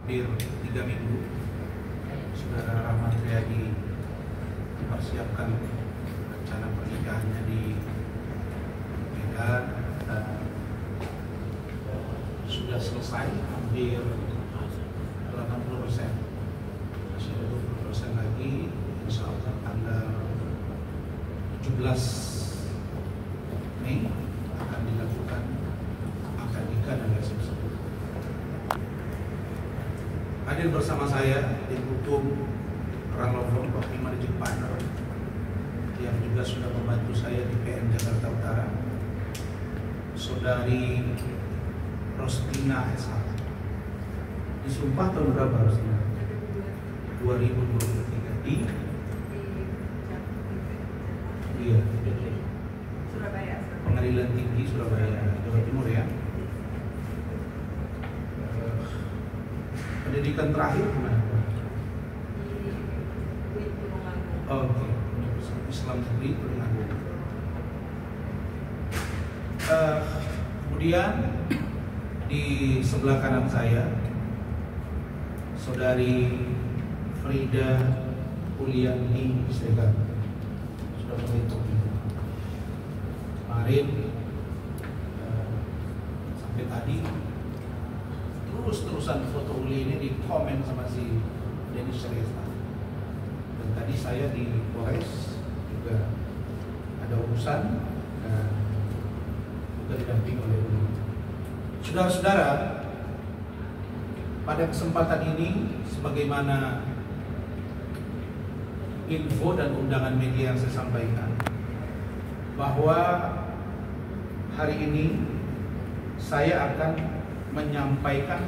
hampir 3 minggu Saudara Rahmat Riyadi mempersiapkan rencana pernikahannya di Medan dan sudah selesai hampir 80%. Masih ada 20% lagi, insya Allah tanggal 17 Mei akan dilakukan akad nikah dan resepsi. Hadir bersama saya tim hukum Ranglofon Pak Imar Jepang yang juga sudah membantu saya di PN Jakarta Utara, Saudari Rostina SH. Disumpah tahun berapa Rostina? 2023 di Surabaya. Pengadilan Tinggi Surabaya, Jawa Timur ya. Pendidikan terakhir kemana? Oke, Universitas Islam Negeri Tulungagung. Kemudian di sebelah kanan saya, Saudari Frida Uliani Segar sudah menghitung kemarin sampai tadi terus-terusan foto Uli ini di komen sama si Dennis Seresta. Dan tadi saya di Polres juga ada urusan dan juga didampingi oleh Uli. Saudara-saudara, pada kesempatan ini sebagaimana info dan undangan media yang saya sampaikan, bahwa hari ini saya akan menyampaikan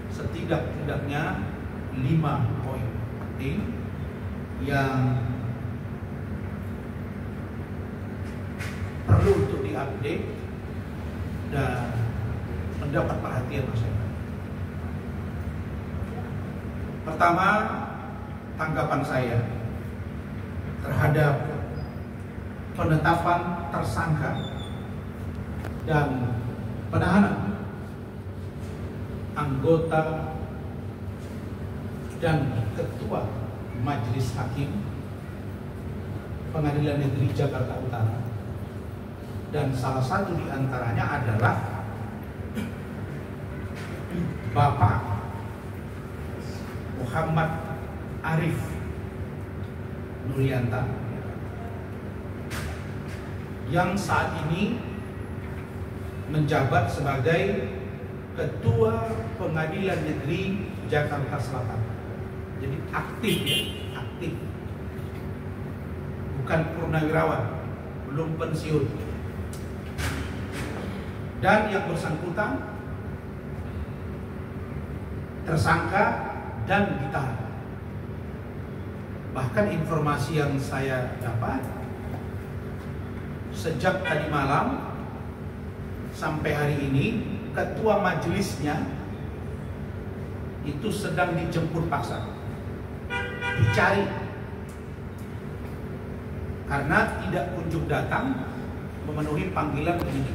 setidak-tidaknya 5 poin penting yang perlu untuk diupdate dan mendapat perhatian masyarakat. Pertama, tanggapan saya terhadap penetapan tersangka dan penahanan anggota dan ketua Majelis Hakim Pengadilan Negeri Jakarta Utara, dan salah satu di antaranya adalah Bapak Muhammad Arif Nurianta yang saat ini menjabat sebagai Ketua Pengadilan Negeri Jakarta Selatan. Jadi aktif ya, aktif. Bukan purnawirawan, belum pensiun. Dan yang bersangkutan tersangka dan ditahan. Bahkan informasi yang saya dapat, sejak tadi malam sampai hari ini ketua majelisnya itu sedang dijemput paksa, dicari karena tidak kunjung datang memenuhi panggilan penyidik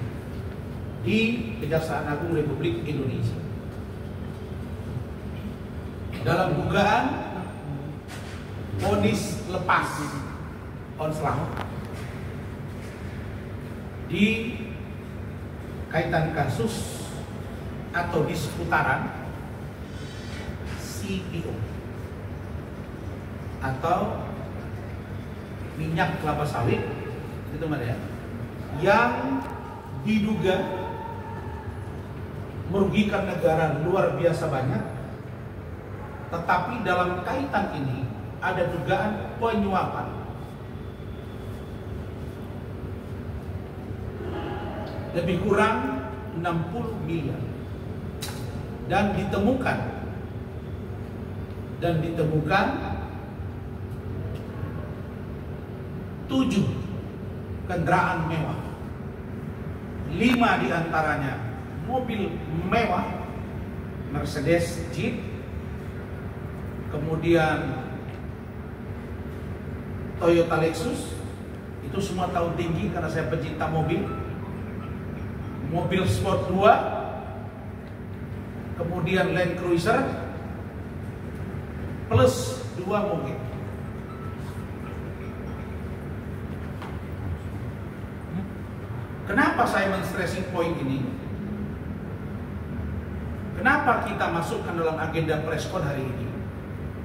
di Kejaksaan Agung Republik Indonesia dalam dugaan vonis lepas onslah di kaitan kasus atau di seputaran CPO atau minyak kelapa sawit, itu mana ya, yang diduga merugikan negara luar biasa banyak, tetapi dalam kaitan ini ada dugaan penyuapan lebih kurang 60 miliar dan ditemukan 7 kendaraan mewah, 5 diantaranya mobil mewah Mercedes Jeep, kemudian Toyota Lexus, itu semua tahun tinggi karena saya pecinta mobil sport 2, kemudian Land Cruiser plus 2 mobil. Kenapa saya men-stressing point ini? Kenapa kita masukkan dalam agenda preskon hari ini?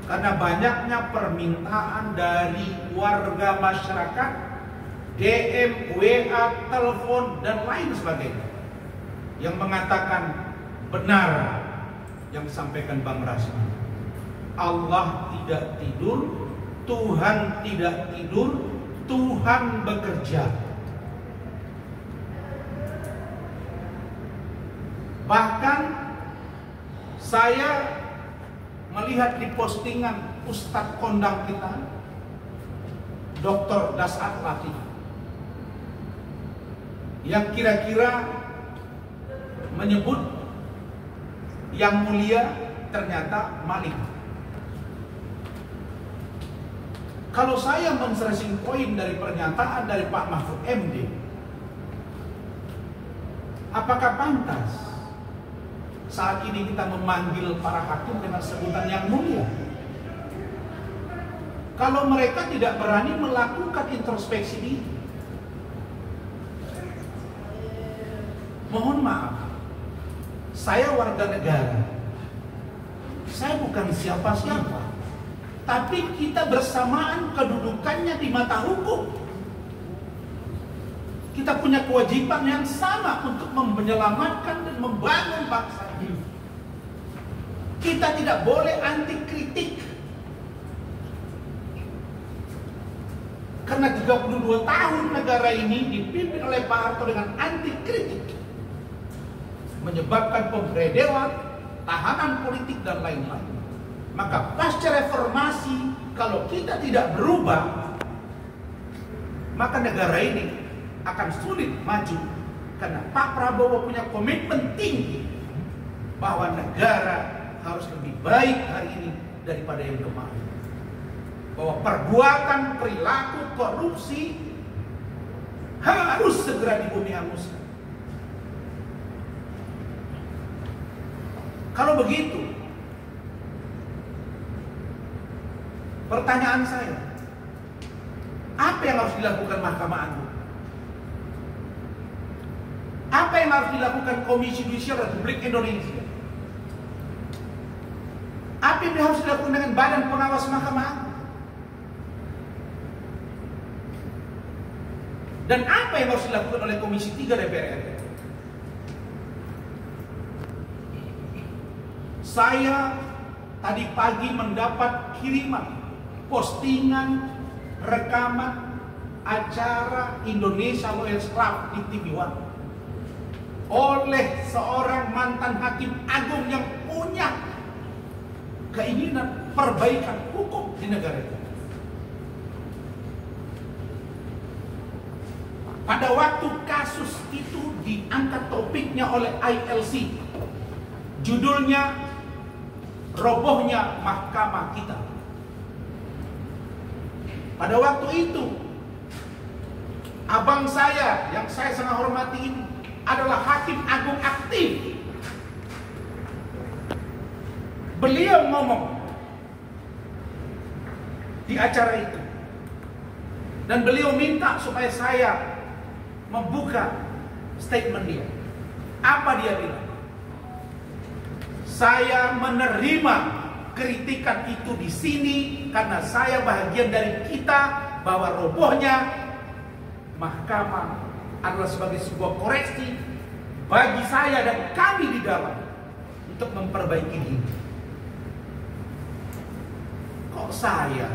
Karena banyaknya permintaan dari warga masyarakat, DM, WA, telepon, dan lain sebagainya, yang mengatakan benar yang disampaikan Bang Rasman. Allah tidak tidur, Tuhan tidak tidur, Tuhan bekerja. Bahkan saya melihat di postingan Ustadz kondang kita, Dr. Dasat Latif, yang kira-kira menyebut yang mulia ternyata maling. Kalau saya men-stressing point dari pernyataan dari Pak Mahfud MD, apakah pantas saat ini kita memanggil para hakim dengan sebutan yang mulia? Kalau mereka tidak berani melakukan introspeksi diri. Mohon maaf, saya warga negara, saya bukan siapa-siapa, tapi kita bersamaan kedudukannya di mata hukum. Kita punya kewajiban yang sama untuk menyelamatkan dan membangun bangsa ini. Kita tidak boleh anti kritik. Karena 32 tahun negara ini dipimpin oleh Pak Harto dengan anti kritik, menyebabkan pemberedelan, tahanan politik, dan lain-lain. Maka pasca reformasi, kalau kita tidak berubah, maka negara ini akan sulit maju. Karena Pak Prabowo punya komitmen tinggi bahwa negara harus lebih baik hari ini daripada yang kemarin. Bahwa perbuatan perilaku korupsi harus segera dibumi hanguskan. Kalau begitu, pertanyaan saya, apa yang harus dilakukan Mahkamah Agung? Apa yang harus dilakukan Komisi Yudisial Republik Indonesia? Apa yang harus dilakukan dengan Badan Pengawas Mahkamah Agung? Dan apa yang harus dilakukan oleh Komisi 3 DPR RI? Saya tadi pagi mendapat kiriman postingan rekaman acara Indonesia Lawyers Club di TV One oleh seorang mantan hakim agung yang punya keinginan perbaikan hukum di negara ini. Pada waktu kasus itu diangkat topiknya oleh ILC, judulnya robohnya mahkamah kita. Pada waktu itu, abang saya yang saya sangat hormati ini adalah hakim agung aktif. Beliau ngomong di acara itu, dan beliau minta supaya saya membuka statement dia. Apa dia bilang? Saya menerima kritikan itu di sini karena saya bagian dari kita, bahwa robohnya mahkamah adalah sebagai sebuah koreksi bagi saya dan kami di dalam untuk memperbaiki diri. Kok saya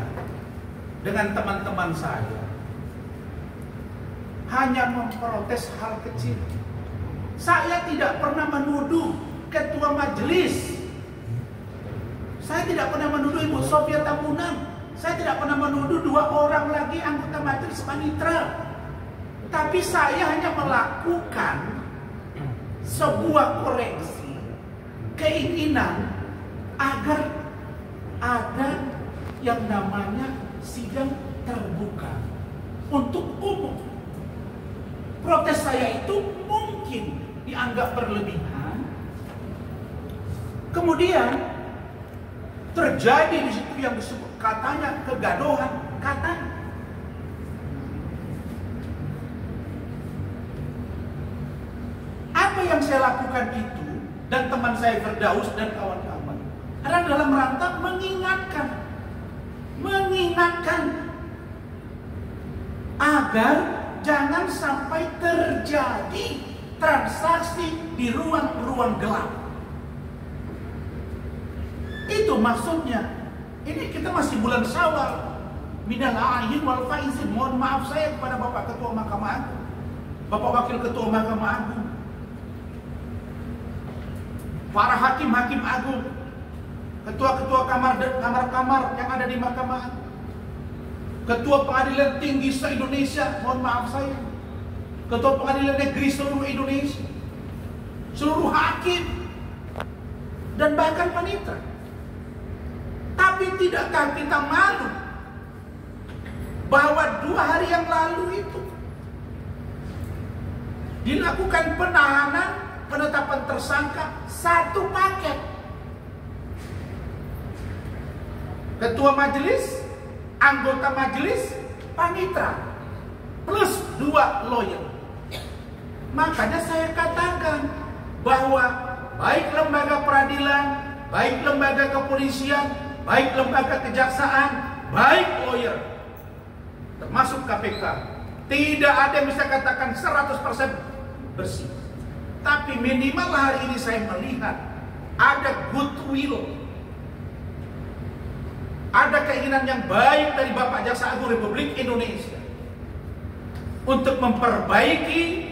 dengan teman-teman saya hanya memprotes hal kecil? Saya tidak pernah menuduh ketua majelis. Saya tidak pernah menuduh Ibu Sofia Tambunan. Saya tidak pernah menuduh 2 orang lagi anggota majelis panitra. Tapi saya hanya melakukan sebuah koreksi keinginan agar ada yang namanya sidang terbuka untuk umum. Protes saya itu mungkin dianggap berlebihan, Kemudian terjadi di situ yang disebut katanya kegaduhan, katanya. Apa yang saya lakukan itu dan teman saya Firdaus dan kawan-kawan adalah dalam rangka mengingatkan agar jangan sampai terjadi transaksi di ruang-ruang gelap. Itu maksudnya. Ini kita masih bulan Syawal. Minal aidin wal faizin. Mohon maaf saya kepada Bapak Ketua Mahkamah Agung, Bapak Wakil Ketua Mahkamah Agung, para hakim-hakim agung, ketua-ketua kamar-kamar yang ada di Mahkamah Agung, Ketua Pengadilan Tinggi se-Indonesia, mohon maaf saya, Ketua Pengadilan Negeri seluruh Indonesia, seluruh hakim, dan bahkan panitera. Tapi tidakkah kita malu bahwa 2 hari yang lalu itu dilakukan penahanan, penetapan tersangka 1 paket. Ketua majelis, anggota majelis, panitera, plus 2 lawyer. Makanya saya katakan bahwa baik lembaga peradilan, baik lembaga kepolisian, baik lembaga kejaksaan, baik lawyer, termasuk KPK, tidak ada yang bisa katakan 100% bersih. Tapi minimal hari ini saya melihat ada goodwill, ada keinginan yang baik dari Bapak Jaksa Agung Republik Indonesia untuk memperbaiki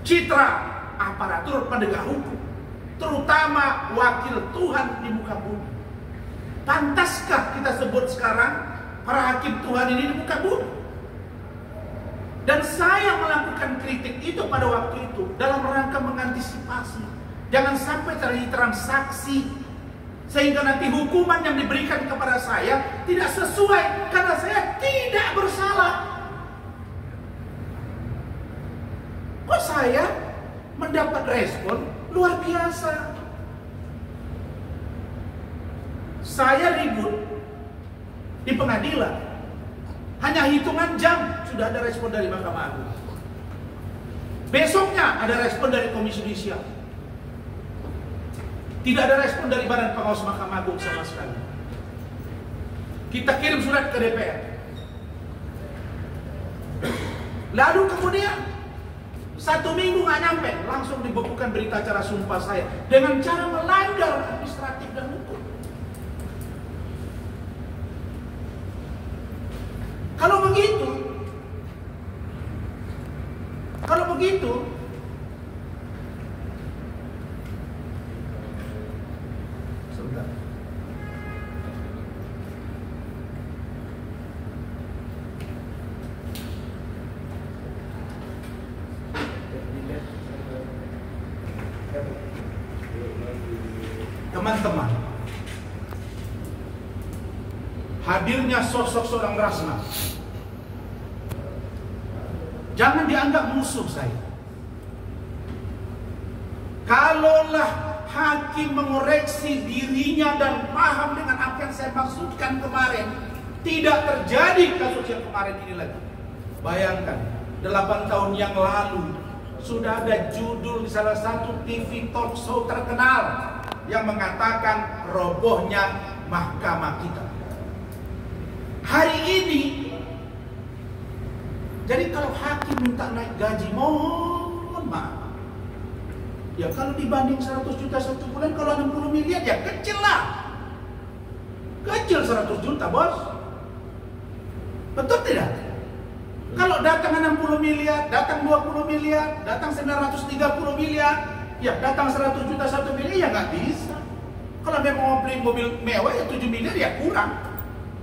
citra aparatur penegak hukum, terutama wakil Tuhan di muka bumi. Pantaskah kita sebut sekarang para hakim Tuhan ini di muka bumi? Dan saya melakukan kritik itu pada waktu itu dalam rangka mengantisipasi jangan sampai terjadi transaksi sehingga nanti hukuman yang diberikan kepada saya tidak sesuai karena saya tidak bersalah. Kok saya mendapat respon luar biasa? Saya ribut di pengadilan, hanya hitungan jam sudah ada respon dari Mahkamah Agung. Besoknya ada respon dari Komisi Yudisial. Tidak ada respon dari Badan Pengawas Mahkamah Agung sama sekali. Kita kirim surat ke DPR. Lalu kemudian 1 minggu nggak nyampe, langsung dibekukan berita acara sumpah saya dengan cara melanggar administratif dan hukum. Kalau begitu, sebentar. Teman-teman, hadirnya sosok seorang Rasna jangan dianggap musuh saya. Kalaulah hakim mengoreksi dirinya dan paham dengan apa yang saya maksudkan kemarin, tidak terjadi kasus yang kemarin ini lagi. Bayangkan, 8 tahun yang lalu sudah ada judul di salah satu TV talk show terkenal yang mengatakan robohnya mahkamah kita. Hari ini, jadi kalau hakim minta naik gaji, mohon maaf. Ya kalau dibanding 100 juta 1 bulan, kalau 60 miliar ya kecil lah. Kecil 100 juta bos. Betul tidak? Kalau datang 60 miliar, datang 20 miliar, datang 930 miliar, ya datang 100 juta 1 miliar ya nggak bisa. Kalau memang mau beli mobil mewah ya 7 miliar ya kurang.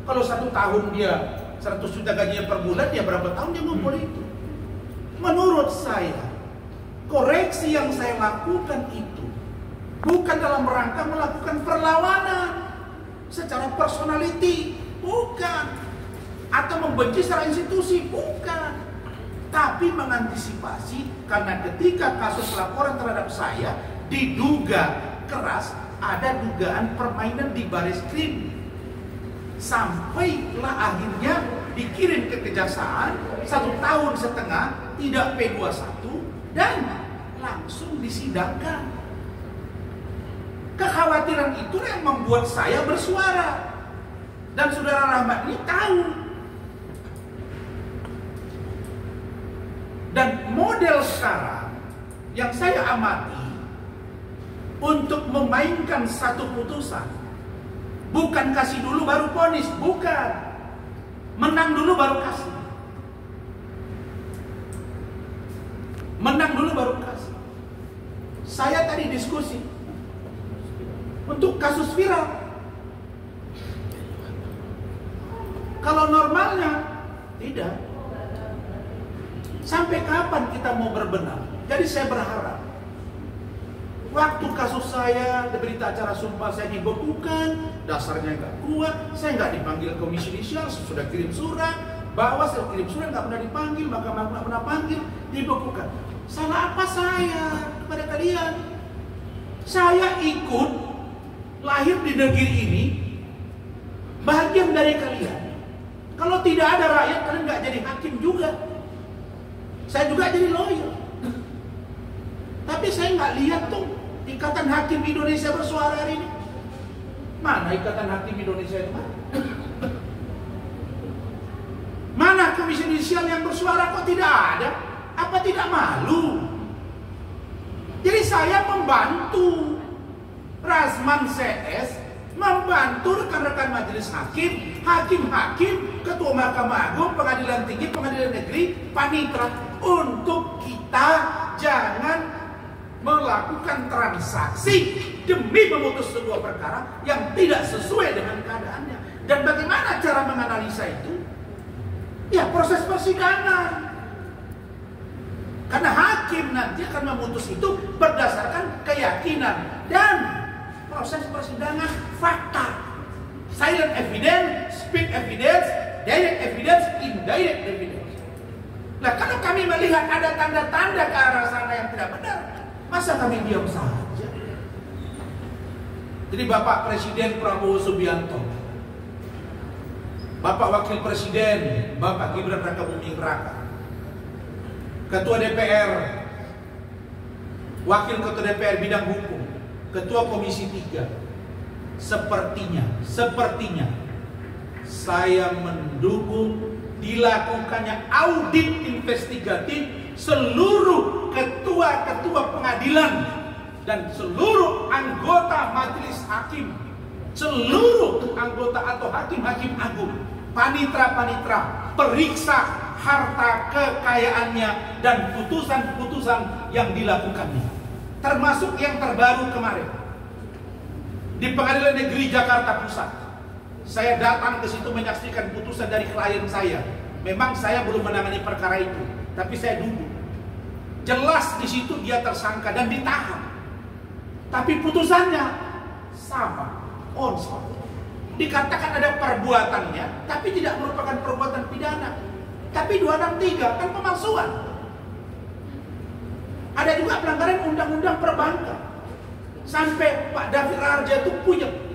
Kalau 1 tahun dia 100 juta gajinya per bulan, ya berapa tahun dia ngumpul itu? Menurut saya, koreksi yang saya lakukan itu bukan dalam rangka melakukan perlawanan secara personality, bukan, atau membenci secara institusi, bukan, tapi mengantisipasi karena ketika kasus laporan terhadap saya diduga keras, ada dugaan permainan di baris krim. Sampailah akhirnya dikirim ke kejaksaan 1,5 tahun tidak P21 dan langsung disidangkan. Kekhawatiran itu yang membuat saya bersuara. Dan Saudara Rahmat ini tahu. Dan model sekarang yang saya amati untuk memainkan satu putusan, bukan kasih dulu baru vonis, bukan. Menang dulu baru kasih. Menang dulu baru kasih. Saya tadi diskusi untuk kasus viral. Kalau normalnya tidak. Sampai kapan kita mau berbenah? Jadi saya berharap waktu kasus saya, berita acara sumpah saya dibekukan, dasarnya nggak kuat, saya nggak dipanggil komisi yudisial, sudah kirim surat, bahwa saya kirim surat nggak pernah dipanggil, mahkamah nggak pernah panggil, dibekukan. Salah apa saya kepada kalian? Saya ikut lahir di negeri ini, bagian dari kalian. Kalau tidak ada rakyat, kalian nggak jadi hakim juga. Saya juga jadi lawyer. Tapi saya nggak lihat tuh Ikatan Hakim Indonesia bersuara hari ini. Mana Ikatan Hakim Indonesia itu? Mana komisi yudisial yang bersuara, kok tidak ada? Apa tidak malu? Jadi saya membantu Razman CS, membantu rekan-rekan majelis hakim, hakim-hakim, ketua Mahkamah Agung, pengadilan tinggi, pengadilan negeri, panitra, untuk kita jangan melakukan transaksi demi memutus sebuah perkara yang tidak sesuai dengan keadaannya. Dan bagaimana cara menganalisa itu? Ya, proses persidangan. Karena hakim nanti akan memutus itu berdasarkan keyakinan dan proses persidangan fakta. Silent evidence, speak evidence, direct evidence, indirect evidence. Nah, kalau kami melihat ada tanda-tanda ke arah sana yang tidak benar, masa kami diam saja? Jadi Bapak Presiden Prabowo Subianto, Bapak Wakil Presiden Bapak Gibran Rakabuming Raka, Ketua DPR, Wakil Ketua DPR bidang hukum, Ketua Komisi 3, sepertinya saya mendukung dilakukannya audit investigatif seluruh ketua-ketua pengadilan dan seluruh anggota majelis hakim, seluruh anggota atau hakim-hakim agung, panitra-panitra, periksa harta kekayaannya dan putusan-putusan yang dilakukannya, termasuk yang terbaru kemarin di Pengadilan Negeri Jakarta Pusat. Saya datang ke situ menyaksikan putusan dari klien saya. Memang saya belum menangani perkara itu, tapi saya duduk. Jelas di situ dia tersangka dan ditahan. Tapi putusannya sama, onsor. Dikatakan ada perbuatannya, tapi tidak merupakan perbuatan pidana. Tapi 263 kan pemalsuan. Ada juga pelanggaran undang-undang perbankan. Sampai Pak David Raharja itu puyeng.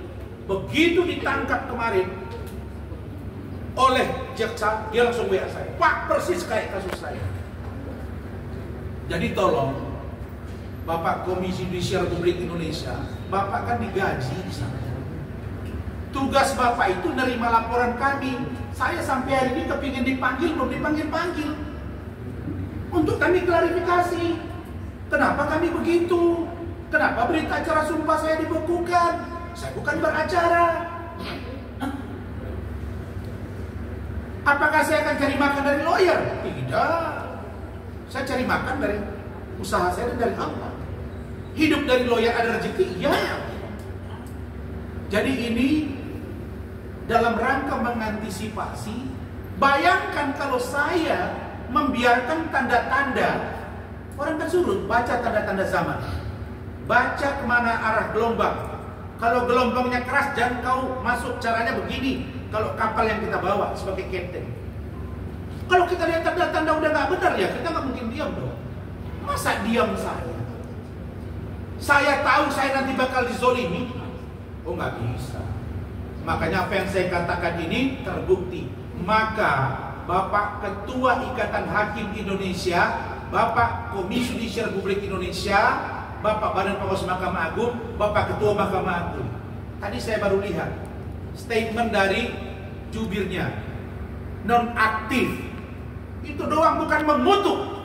Begitu ditangkap kemarin oleh jaksa, dia langsung WA saya, Pak, persis kayak kasus saya. Jadi tolong, Bapak Komisi Yudisial Republik Indonesia, Bapak kan digaji di sana. Tugas Bapak itu nerima laporan kami. Saya sampai hari ini kepingin dipanggil, belum dipanggil-panggil. Untuk kami klarifikasi, kenapa kami begitu? Kenapa berita acara sumpah saya dibekukan? Saya bukan beracara. Apakah saya akan cari makan dari lawyer? Tidak. Saya cari makan dari usaha saya dan dari Allah. Hidup dari lawyer ada rezeki? Iya. Jadi ini dalam rangka mengantisipasi. Bayangkan kalau saya membiarkan tanda-tanda, orang kan suruh baca tanda-tanda zaman, baca kemana arah gelombang. Kalau gelombangnya keras, jangan kau masuk, caranya begini. Kalau kapal yang kita bawa sebagai kapten, kalau kita lihat tanda-tanda udah nggak benar, ya kita nggak mungkin diam dong. Masa diam saja? Saya tahu saya nanti bakal dizolimi. Oh, nggak bisa. Makanya apa yang saya katakan ini terbukti. Maka Bapak Ketua Ikatan Hakim Indonesia, Bapak Komisi Yudisial Republik Indonesia, Bapak Badan Pengawas Mahkamah Agung, Bapak Ketua Mahkamah Agung. Tadi saya baru lihat statement dari jubirnya, nonaktif. Itu doang, bukan mengutuk.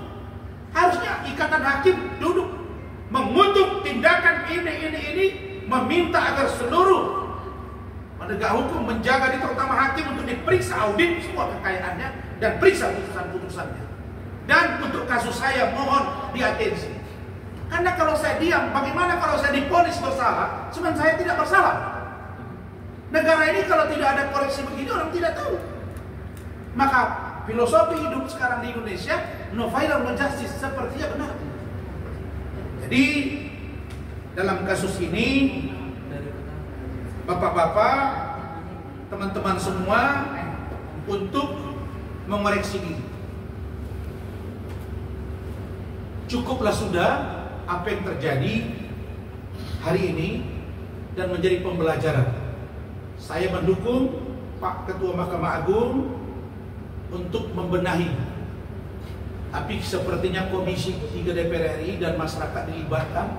Harusnya Ikatan Hakim duduk mengutuk tindakan ini, meminta agar seluruh penegak hukum menjaga, terutama hakim, untuk diperiksa, audit semua kekayaannya dan periksa putusan-putusannya. Dan untuk kasus saya mohon diatensi. Karena kalau saya diam, bagaimana kalau saya divonis bersalah, sebenarnya saya tidak bersalah. Negara ini kalau tidak ada koreksi begini, orang tidak tahu. Maka filosofi hidup sekarang di Indonesia, no final no justice, sepertinya benar. Jadi dalam kasus ini, bapak-bapak, teman-teman semua, untuk mengoreksi diri. Cukuplah sudah apa yang terjadi hari ini dan menjadi pembelajaran. Saya mendukung Pak Ketua Mahkamah Agung untuk membenahi. Tapi sepertinya Komisi 3 DPR RI dan masyarakat dilibatkan.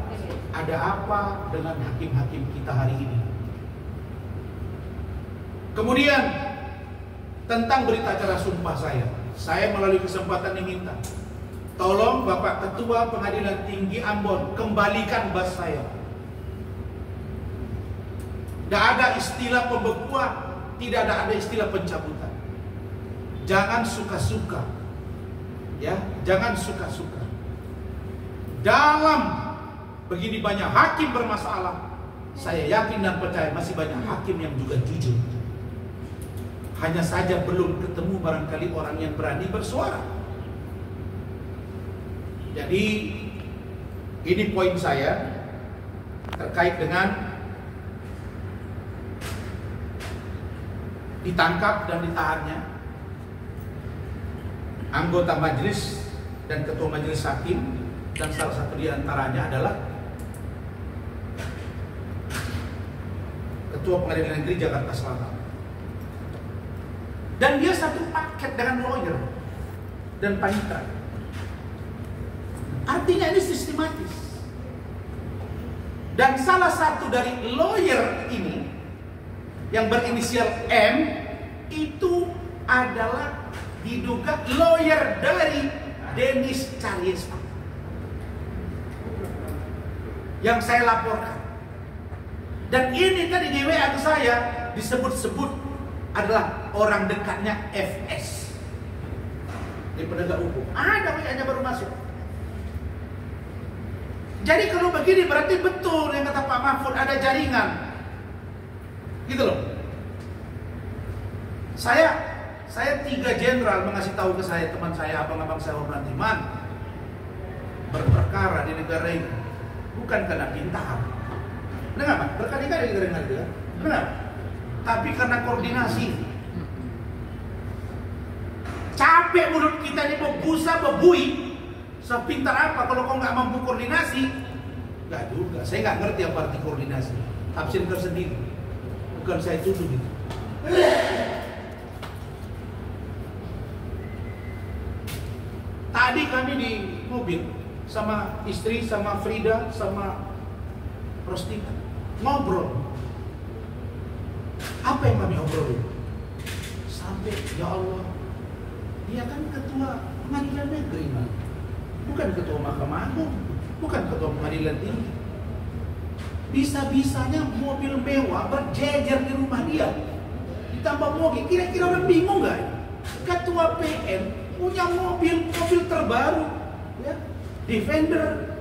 Ada apa dengan hakim-hakim kita hari ini? Kemudian tentang berita acara sumpah saya melalui kesempatan ini minta, tolong Bapak Ketua Pengadilan Tinggi Ambon kembalikan bas saya. Tidak ada istilah pembekuan, tidak ada istilah pencabutan. Jangan suka-suka, ya, jangan suka-suka. Dalam begini banyak hakim bermasalah, saya yakin dan percaya masih banyak hakim yang juga jujur. Hanya saja belum ketemu barangkali orang yang berani bersuara. Jadi ini poin saya terkait dengan ditangkap dan ditahannya anggota majelis dan ketua majelis hakim, dan salah satu di antaranya adalah Ketua Pengadilan Negeri Jakarta Selatan. Dan dia satu paket dengan lawyer dan panitra. Artinya ini sistematis. Dan salah satu dari lawyer ini yang berinisial M itu adalah diduga lawyer dari Denis Caryesta yang saya laporkan. Dan ini tadi di WA ke saya disebut-sebut adalah orang dekatnya FS di penegak hukum. Ada WA-nya baru masuk. Jadi kalau begini berarti betul yang kata Pak Mahfud, ada jaringan. Gitu loh. Saya 3 jenderal mengasih tahu ke saya, teman saya, abang-abang saya hormati, man, berperkara di negara ini bukan karena pintar. Dengar Pak, berkali-kali dengar itu ya. Benar. Tapi karena koordinasi. Capek mulut kita ini berbusa bebui. Sepintar apa kalau kau nggak mampu koordinasi? Nggak juga. Saya nggak ngerti apa arti koordinasi. Tafsir tersendiri. Bukan saya tuduh gitu. Tadi kami di mobil sama istri, sama Frida, sama Rostika ngobrol. Apa yang kami obrolin? Sampai ya Allah, dia kan ketua pengadilan negeri, bukan ketua Mahkamah Agung, bukan ketua pengadilan tinggi. Bisa-bisanya mobil mewah berjejer di rumah dia, ditambah mobil. Kira-kira orang bingung nggak? Ketua PM punya mobil terbaru, ya, Defender,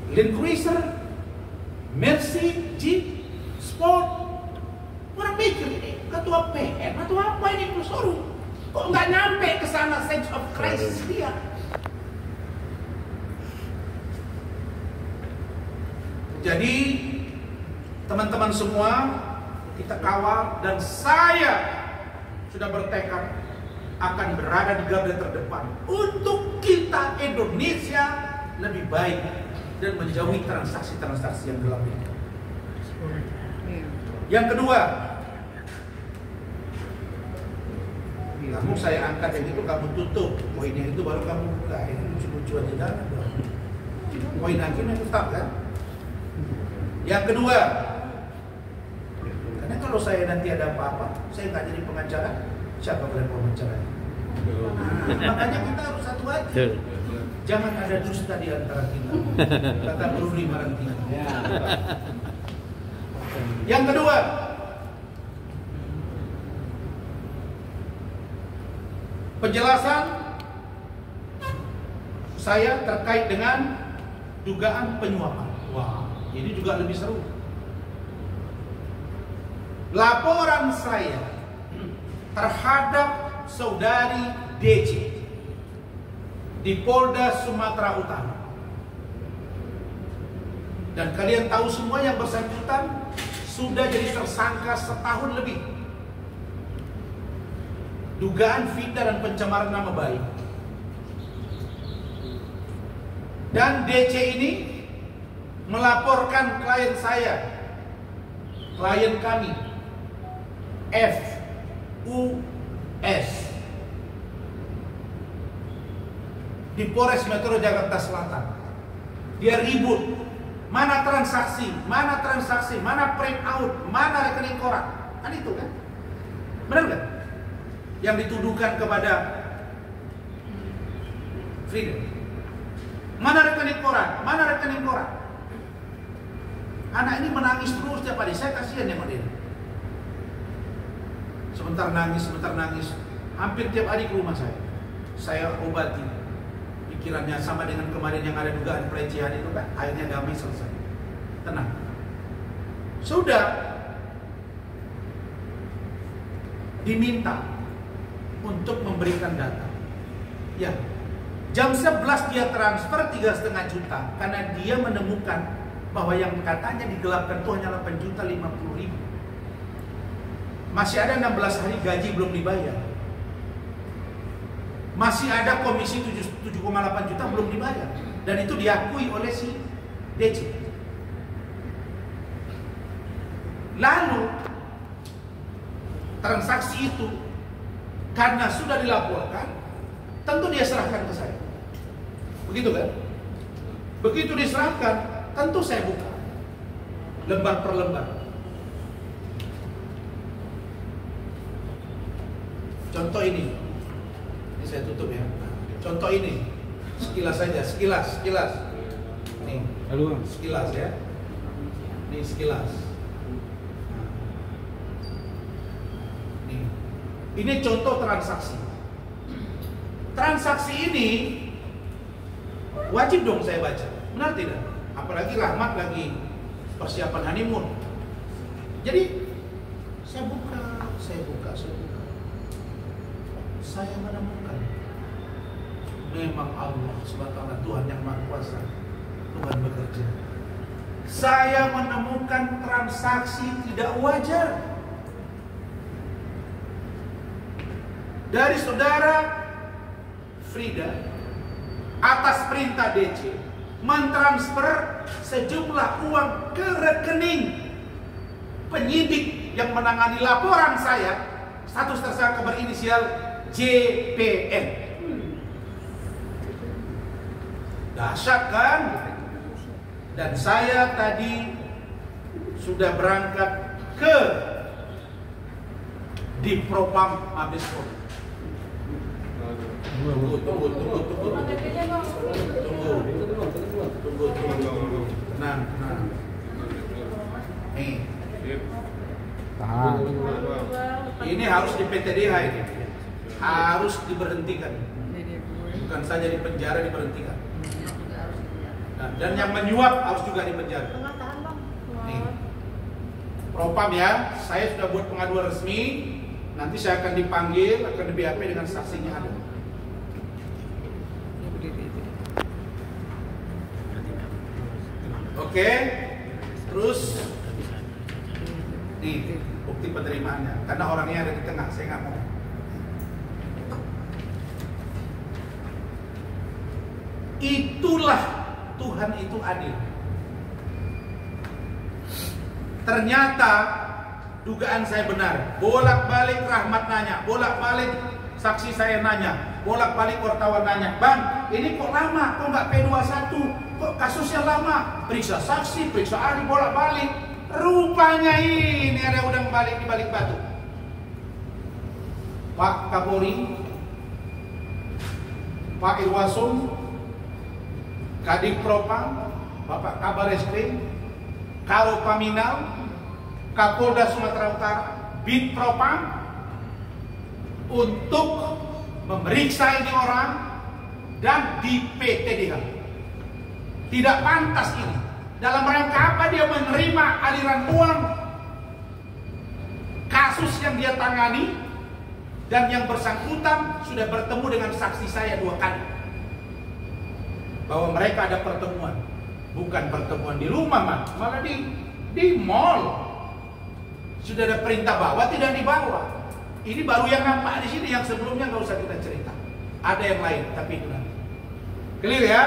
Land Cruiser, Mercy, Jeep, Sport. Orang mikir ini ketua PM atau apa ini Kusoru? Kok nggak nyampe ke sana sense of crisis dia? Jadi teman-teman semua kita kawal, dan saya sudah bertekad akan berada di garda terdepan untuk kita Indonesia lebih baik dan menjauhi transaksi-transaksi yang gelap ini. Yang kedua, kamu saya angkat yang itu, kamu tutup poin yang itu, baru kamu buka. Ini lucu-lucu aja jangan dong. Poin hakimnya tetap kan. Yang kedua, karena kalau saya nanti ada apa-apa, saya nggak jadi pengacara, siapa boleh pengacara? Makanya kita harus satu hati. Jangan ada dusta di antara kita. Kata Bruni Marantina. Yang kedua, penjelasan saya terkait dengan dugaan penyuapan. Wah, ini juga lebih seru. Laporan saya terhadap saudari DC di Polda Sumatera Utara. Dan kalian tahu semua yang bersangkutan sudah jadi tersangka setahun lebih. Dugaan fitnah dan pencemaran nama baik. Dan DC ini melaporkan klien saya, klien kami, FUS, di Polres Metro Jakarta Selatan. Dia ribut, mana transaksi, mana print out, mana rekening koran. Kan itu kan? Benar nggak? Yang dituduhkan kepada Frida. Mana rekening koran, mana rekening koran. Anak ini menangis terus tiap hari, saya kasihan ya sama dia. Sebentar nangis, hampir tiap hari ke rumah saya. Saya obati pikirannya, sama dengan kemarin yang ada dugaan pelecehan itu kan, akhirnya damai, selesai, tenang. Sudah diminta untuk memberikan data. Ya, jam 11 dia transfer 3,5 juta karena dia menemukan bahwa yang katanya digelapkan itu hanya 8.050.000. Masih ada 16 hari gaji belum dibayar. Masih ada komisi 7,8 juta belum dibayar. Dan itu diakui oleh si DC. Lalu transaksi itu karena sudah dilaporkan, tentu dia serahkan ke saya. Begitu kan? Begitu diserahkan, tentu saya buka lembar per lembar. Contoh ini saya tutup ya. Contoh ini, sekilas saja, sekilas. Nih, sekilas ya. Nih sekilas. Nih, ini contoh transaksi. Transaksi ini wajib dong saya baca, benar tidak? Apalagi Rahmat lagi persiapan honeymoon. Jadi saya buka. Saya menemukan memang Allah SWT, Tuhan yang Maha Kuasa, Tuhan bekerja. Saya menemukan transaksi tidak wajar dari saudara Frida atas perintah DC mentransfer sejumlah uang ke rekening penyidik yang menangani laporan saya, status tersangka berinisial JPN. Dahsyat kan? Dan saya tadi sudah berangkat ke Dipropam Mabes Polri. Tunggu. Tenang. Nih. Ini harus di PTDH ini. Harus diberhentikan. Bukan saja di penjara, diberhentikan. Nah, dan yang menyuap harus juga dipenjara. Nih. Propam ya, saya sudah buat pengaduan resmi. Nanti saya akan dipanggil, akan di BAP dengan saksinya ada. Oke, terus nih bukti penerimaannya, karena orangnya ada di tengah, saya nggak mau. Itulah Tuhan itu adil. Ternyata dugaan saya benar. Bolak-balik Rahmat nanya, bolak-balik saksi saya nanya, bolak-balik wartawan nanya, "Bang, ini kok lama? Kok nggak P21? Kok kasusnya lama? Periksa saksi, periksa ahli, bolak-balik." Rupanya ini ada udang balik di balik batu. Pak Kapolri, Pak Irwasum, Kadif Propam, Bapak Kabar Eskrim, Karo Paminal, Kapolda Sumatera Utara, Bid Propam untuk memeriksa ini orang dan di PTDH. Tidak pantas ini. Dalam rangka apa dia menerima aliran uang? Kasus yang dia tangani dan yang bersangkutan sudah bertemu dengan saksi saya 2 kali. Bahwa mereka ada pertemuan. Bukan pertemuan di rumah, malah di mall. Sudah ada perintah bawa, tidak dibawa. Ini baru yang nampak di sini, yang sebelumnya nggak usah kita cerita. Ada yang lain, tapi itu nanti. Clear ya?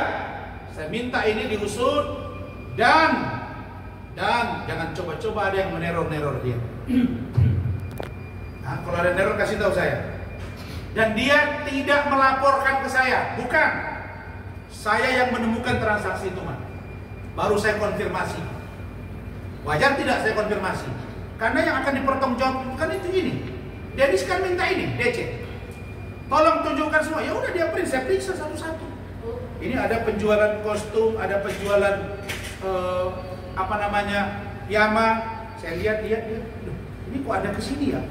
Saya minta ini diusut dan jangan coba-coba ada yang meneror-neror dia. Nah, kalau ada neror kasih tahu saya. Dan dia tidak melaporkan ke saya, bukan. Saya yang menemukan transaksi itu, Mas. Baru saya konfirmasi. Wajar tidak saya konfirmasi? Karena yang akan dipertanggungjawabkan itu ini. Dennis kan minta ini, DC. Tolong tunjukkan semua. Ya udah dia print, saya periksa satu-satu. Ini ada penjualan kostum, ada penjualan piyama. Saya lihat. Ini kok ada ke sini ya?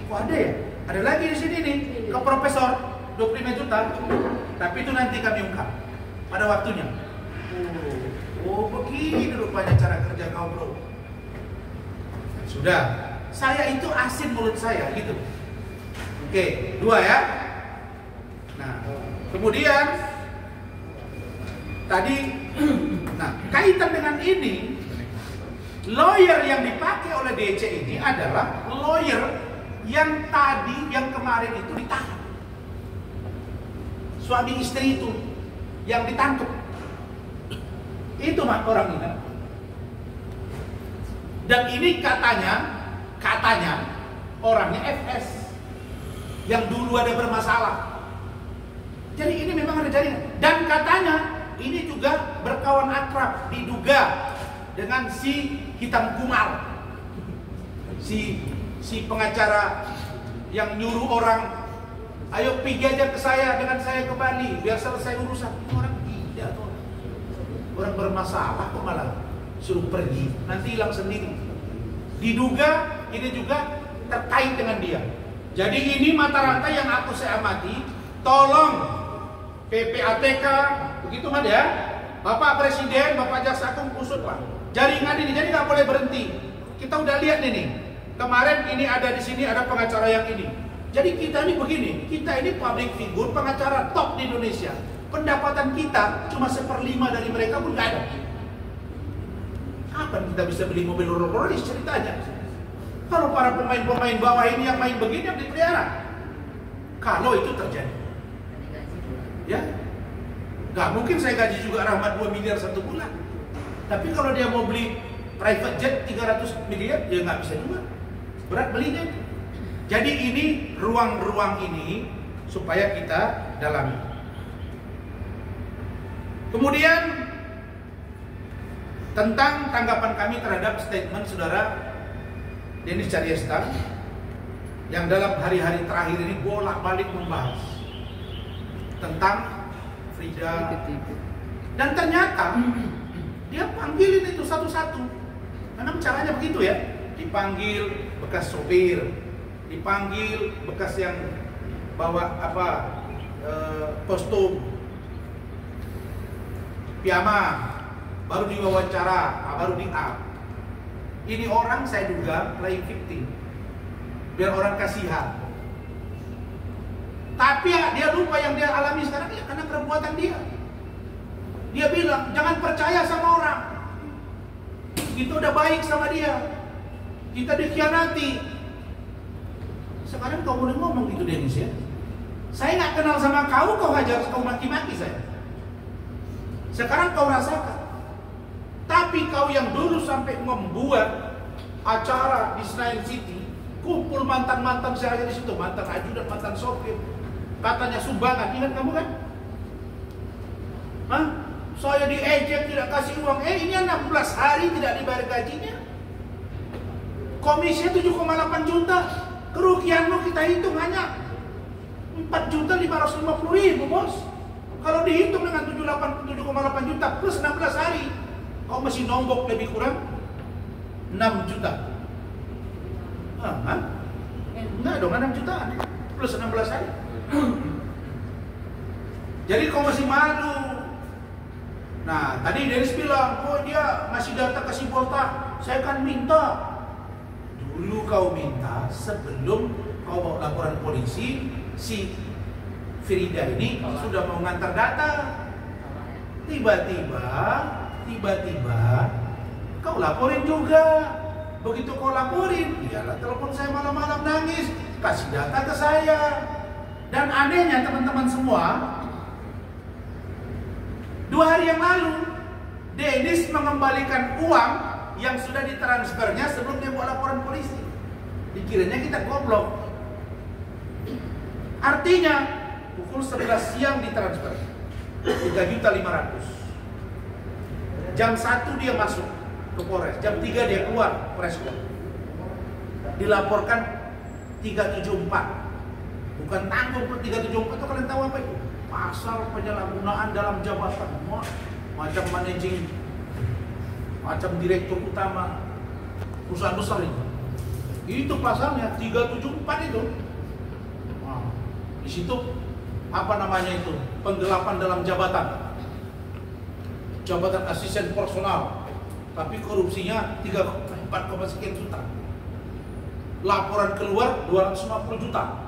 Kok ada ya? Ada lagi di sini nih, ke Profesor 25 juta. Tapi itu nanti kami ungkap pada waktunya. Oh begini rupanya cara kerja kau, bro. Sudah, saya itu asin mulut saya gitu. Oke, 2 ya. Nah, kemudian tadi, nah kaitan dengan ini, lawyer yang dipakai oleh DC ini adalah lawyer yang kemarin itu ditahan. Suami istri itu yang ditangkap. Itu mak orang ini. Dan ini katanya orangnya FS yang dulu ada bermasalah. Jadi ini memang ada jaringan. Dan katanya ini juga berkawan akrab, diduga dengan si hitam kumal, si pengacara yang nyuruh orang, ayo pergi aja ke saya dengan saya ke Bali biar selesai urusan. Orang tidak tuh, orang bermasalah kok malah suruh pergi, nanti hilang sendiri. Diduga ini juga terkait dengan dia. Jadi ini mata rantai yang saya amati. Tolong PPATK begitu Mas ya, Bapak Presiden, Bapak Jaksa Agung usut Pak jaringan ini, jadi nggak boleh berhenti. Kita udah lihat ini. Kemarin ini ada di sini ada pengacara yang ini. Jadi kita ini begini, kita ini public figure, pengacara top di Indonesia. Pendapatan kita cuma 1/5 dari mereka pun nggak ada. Kapan kita bisa beli mobil Rolls-Royce ceritanya? Kalau para pemain-pemain bawah ini yang main begini yang dipelihara. Kalau itu terjadi, ya, nggak mungkin saya gaji juga Rahmat 2 miliar 1 bulan. Tapi kalau dia mau beli private jet 300 miliar, dia nggak bisa juga. Berat belinya. Jadi ini ruang-ruang ini supaya kita dalami. Kemudian tentang tanggapan kami terhadap statement saudara Dennis Caryesta yang dalam hari-hari terakhir ini bolak-balik membahas tentang Frida. Dan ternyata dia panggilin itu satu-satu. Memang caranya begitu ya. Dipanggil bekas sopir, dipanggil bekas yang bawa kostum, piyama, baru diwawancara, baru di-up. Ini orang saya duga playing victim, biar orang kasihan. Tapi ya, dia lupa yang dia alami sekarang ya karena perbuatan dia. Dia bilang jangan percaya sama orang. Kita udah baik sama dia, kita dikhianati. Sekarang kau boleh ngomong gitu Dennis ya. Saya nggak kenal sama kau hajar, kau maki-maki saya. Sekarang kau rasakan. Tapi kau yang dulu sampai membuat acara di Senayan City, kumpul mantan-mantan saya di situ, mantan ajudan, mantan sopir, katanya sumbangan, ingat kamu kan? Hah? Saya diejek, tidak kasih uang. Ini 16 hari tidak dibayar gajinya. Komisinya 7,8 juta. Kerugianmu kita hitung hanya 4.550.000, bos. Kalau dihitung dengan 7,8 juta plus 16 hari, kau masih nombok lebih kurang 6 juta. Enggak dong, 6 jutaan plus 16 hari. Jadi kau masih malu. Nah, tadi Dennis bilang, oh dia masih datang kasih botak. Saya kan minta. Dulu kau minta sebelum kau mau laporan polisi, si Frida ini sudah mau ngantar data. Tiba-tiba kau laporin juga. Begitu kau laporin, iyalah telepon saya malam-malam nangis, kasih data ke saya. Dan anehnya teman-teman semua, 2 hari yang lalu, Dennis mengembalikan uang yang sudah ditransfernya sebelum dia buat laporan polisi. Dikiranya kita goblok. Artinya, pukul 11 siang ditransfer 3.500.000. Jam 1 dia masuk ke Polres, jam 3 dia keluar preskon. Dilaporkan 374. Bukan tanggung 374 itu kalian tahu apa itu? Pasal penyalahgunaan dalam jabatan, macam managing, macam direktur utama perusahaan besar itu. Itu pasalnya 374 itu. Nah, di situ apa namanya itu? Penggelapan dalam jabatan. Jabatan asisten personal. Tapi korupsinya 34, sekian juta. Laporan keluar 250 juta.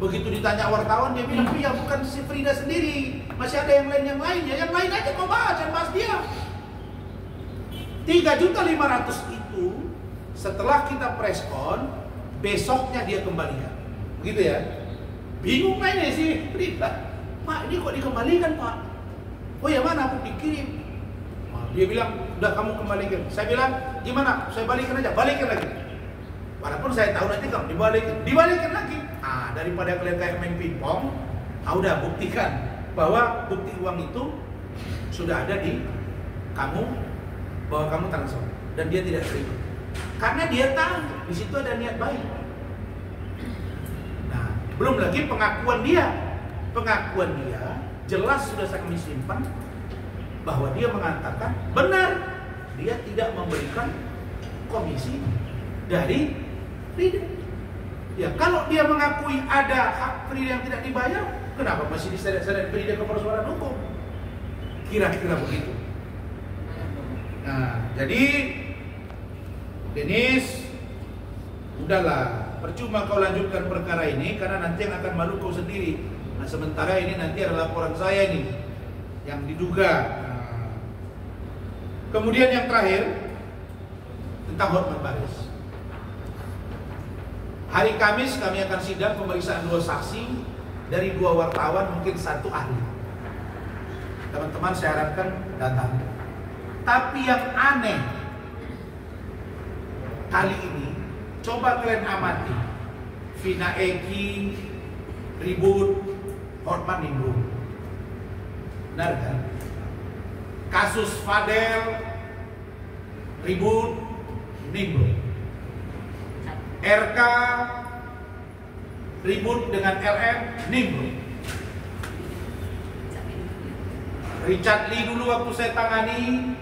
Begitu ditanya wartawan, dia bilang, iya bukan si Frida sendiri, masih ada yang lainnya. Yang lain aja kau bahas, yang bahas dia. 3.500.000 itu setelah kita preskon, besoknya dia kembalikan. Begitu ya. Bingung mainnya si Frida. Pak, ini kok dikembalikan, Pak? Oh ya, mana aku dikirim. Dia bilang, udah kamu kembalikan. Saya bilang, gimana? Saya balikin aja, balikin lagi. Walaupun saya tahu nanti kalau dibalikin lagi. Daripada kalian kayak main pingpong, udah buktikan bahwa bukti uang itu sudah ada di kamu, bahwa kamu transfer dan dia tidak terima. Karena dia tahu di situ ada niat baik. Nah, belum lagi pengakuan dia jelas sudah kami simpan bahwa dia mengatakan benar dia tidak memberikan komisi dari Frida. Ya, kalau dia mengakui ada hak Frida yang tidak dibayar, kenapa masih diseret-seret Frida ke persoalan hukum? Kira-kira begitu. Nah, jadi Dennis, udahlah, percuma kau lanjutkan perkara ini karena nanti yang akan malu kau sendiri. Nah, sementara ini nanti ada laporan saya nih yang diduga. Nah, kemudian yang terakhir tentang Hotman Paris. Hari Kamis kami akan sidang pemeriksaan 2 saksi dari 2 wartawan, mungkin 1 ahli. Teman-teman saya harapkan datang. Tapi yang aneh kali ini, coba kalian amati. Vina Eki ribut, Hotman nimbrung. Benar kan? Kasus Fadel ribut, nimbrung. RK ribut dengan LM, nimbrung. Richard Lee dulu waktu saya tangani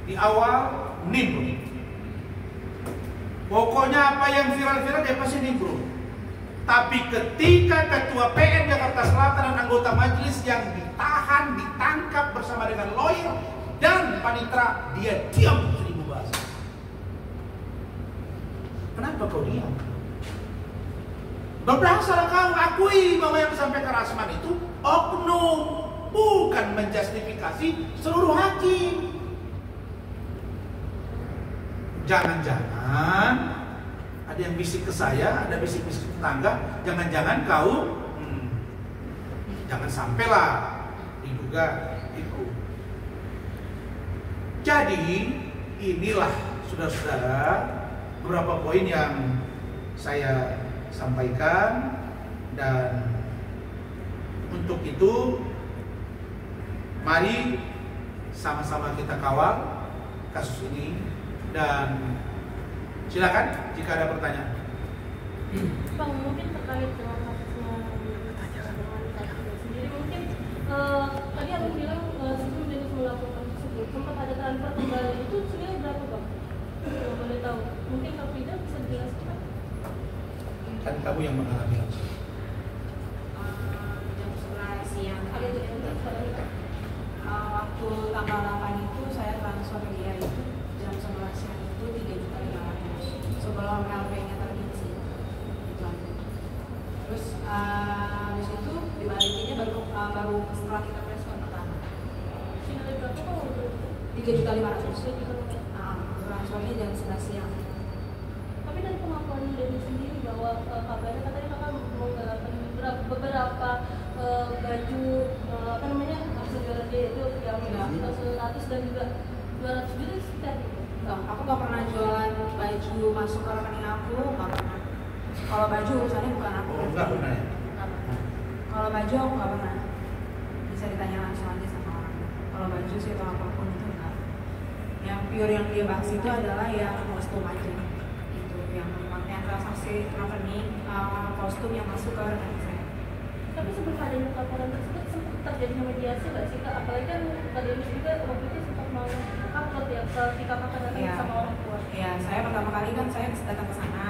di awal, nimbrung. Pokoknya apa yang viral-viral dia pasti nimbrung. Tapi ketika Ketua PN Jakarta Selatan dan anggota majelis yang ditahan, ditangkap bersama dengan lawyer dan panitera, dia diam 1000 bahasa. Kenapa kau diam? Berbahasalah kau, akui bahwa yang disampaikan Rasman itu oknum, bukan menjustifikasi seluruh hakim. Jangan-jangan ada yang bisik ke saya, ada bisik-bisik tetangga, jangan-jangan kau jangan sampailah diduga itu. Jadi inilah saudara-saudara beberapa poin yang saya sampaikan, dan untuk itu mari sama-sama kita kawal kasus ini, dan silakan jika ada pertanyaan. Bang, mungkin terkait dengan kasusnya sendiri, mungkin tadi abang bilang sebelum Dennis melakukan tersebut sempat ada transfer kembali, itu sebenarnya berapa bang? Kalau boleh tahu, mungkin Kak Frida bisa dijelaskan? Kan kamu yang mengalami langsung. Jam 11 siang. Ada yang Waktu tanggal 8 itu saya transfer ke dia itu jam 11 siang itu 3.500.000 sebelum LP-nya terbit sih. Itu aja. Terus habis itu dibalikinnya baru setelah kita respon pertama. Sudah berapa bang? 3.500.000. Transfernya jam 11 siang. Tapi dari pengakuan Dennis sendiri bahwa kabarnya katanya kakak menggunakan beberapa baju apa namanya hasil jualan dia itu yang sekitar 100 dan juga 200 juta sekitar gitu. Aku nggak pernah jualan baju masuk ke rekening aku, nggak pernah. Kalau baju urusannya bukan aku. Oh, nggak pernah ya? Nggak pernah. Kalau baju aku nggak pernah. Bisa ditanya langsung aja sama orang. Kalau baju sih atau apapun itu enggak. Yang pure yang dia bahas itu adalah yang kostum aja. Itu yang transaksi rekening kostum yang masuk ke rekening saya. Tapi sebelum adanya laporan tersebut sempat terjadi mediasi nggak sih kak? Apalagi kan Kak Dennis juga waktu itu sempat mau upload ya ketika kakak datang sama orang tua. Iya, saya pertama kali kan saya datang ke sana,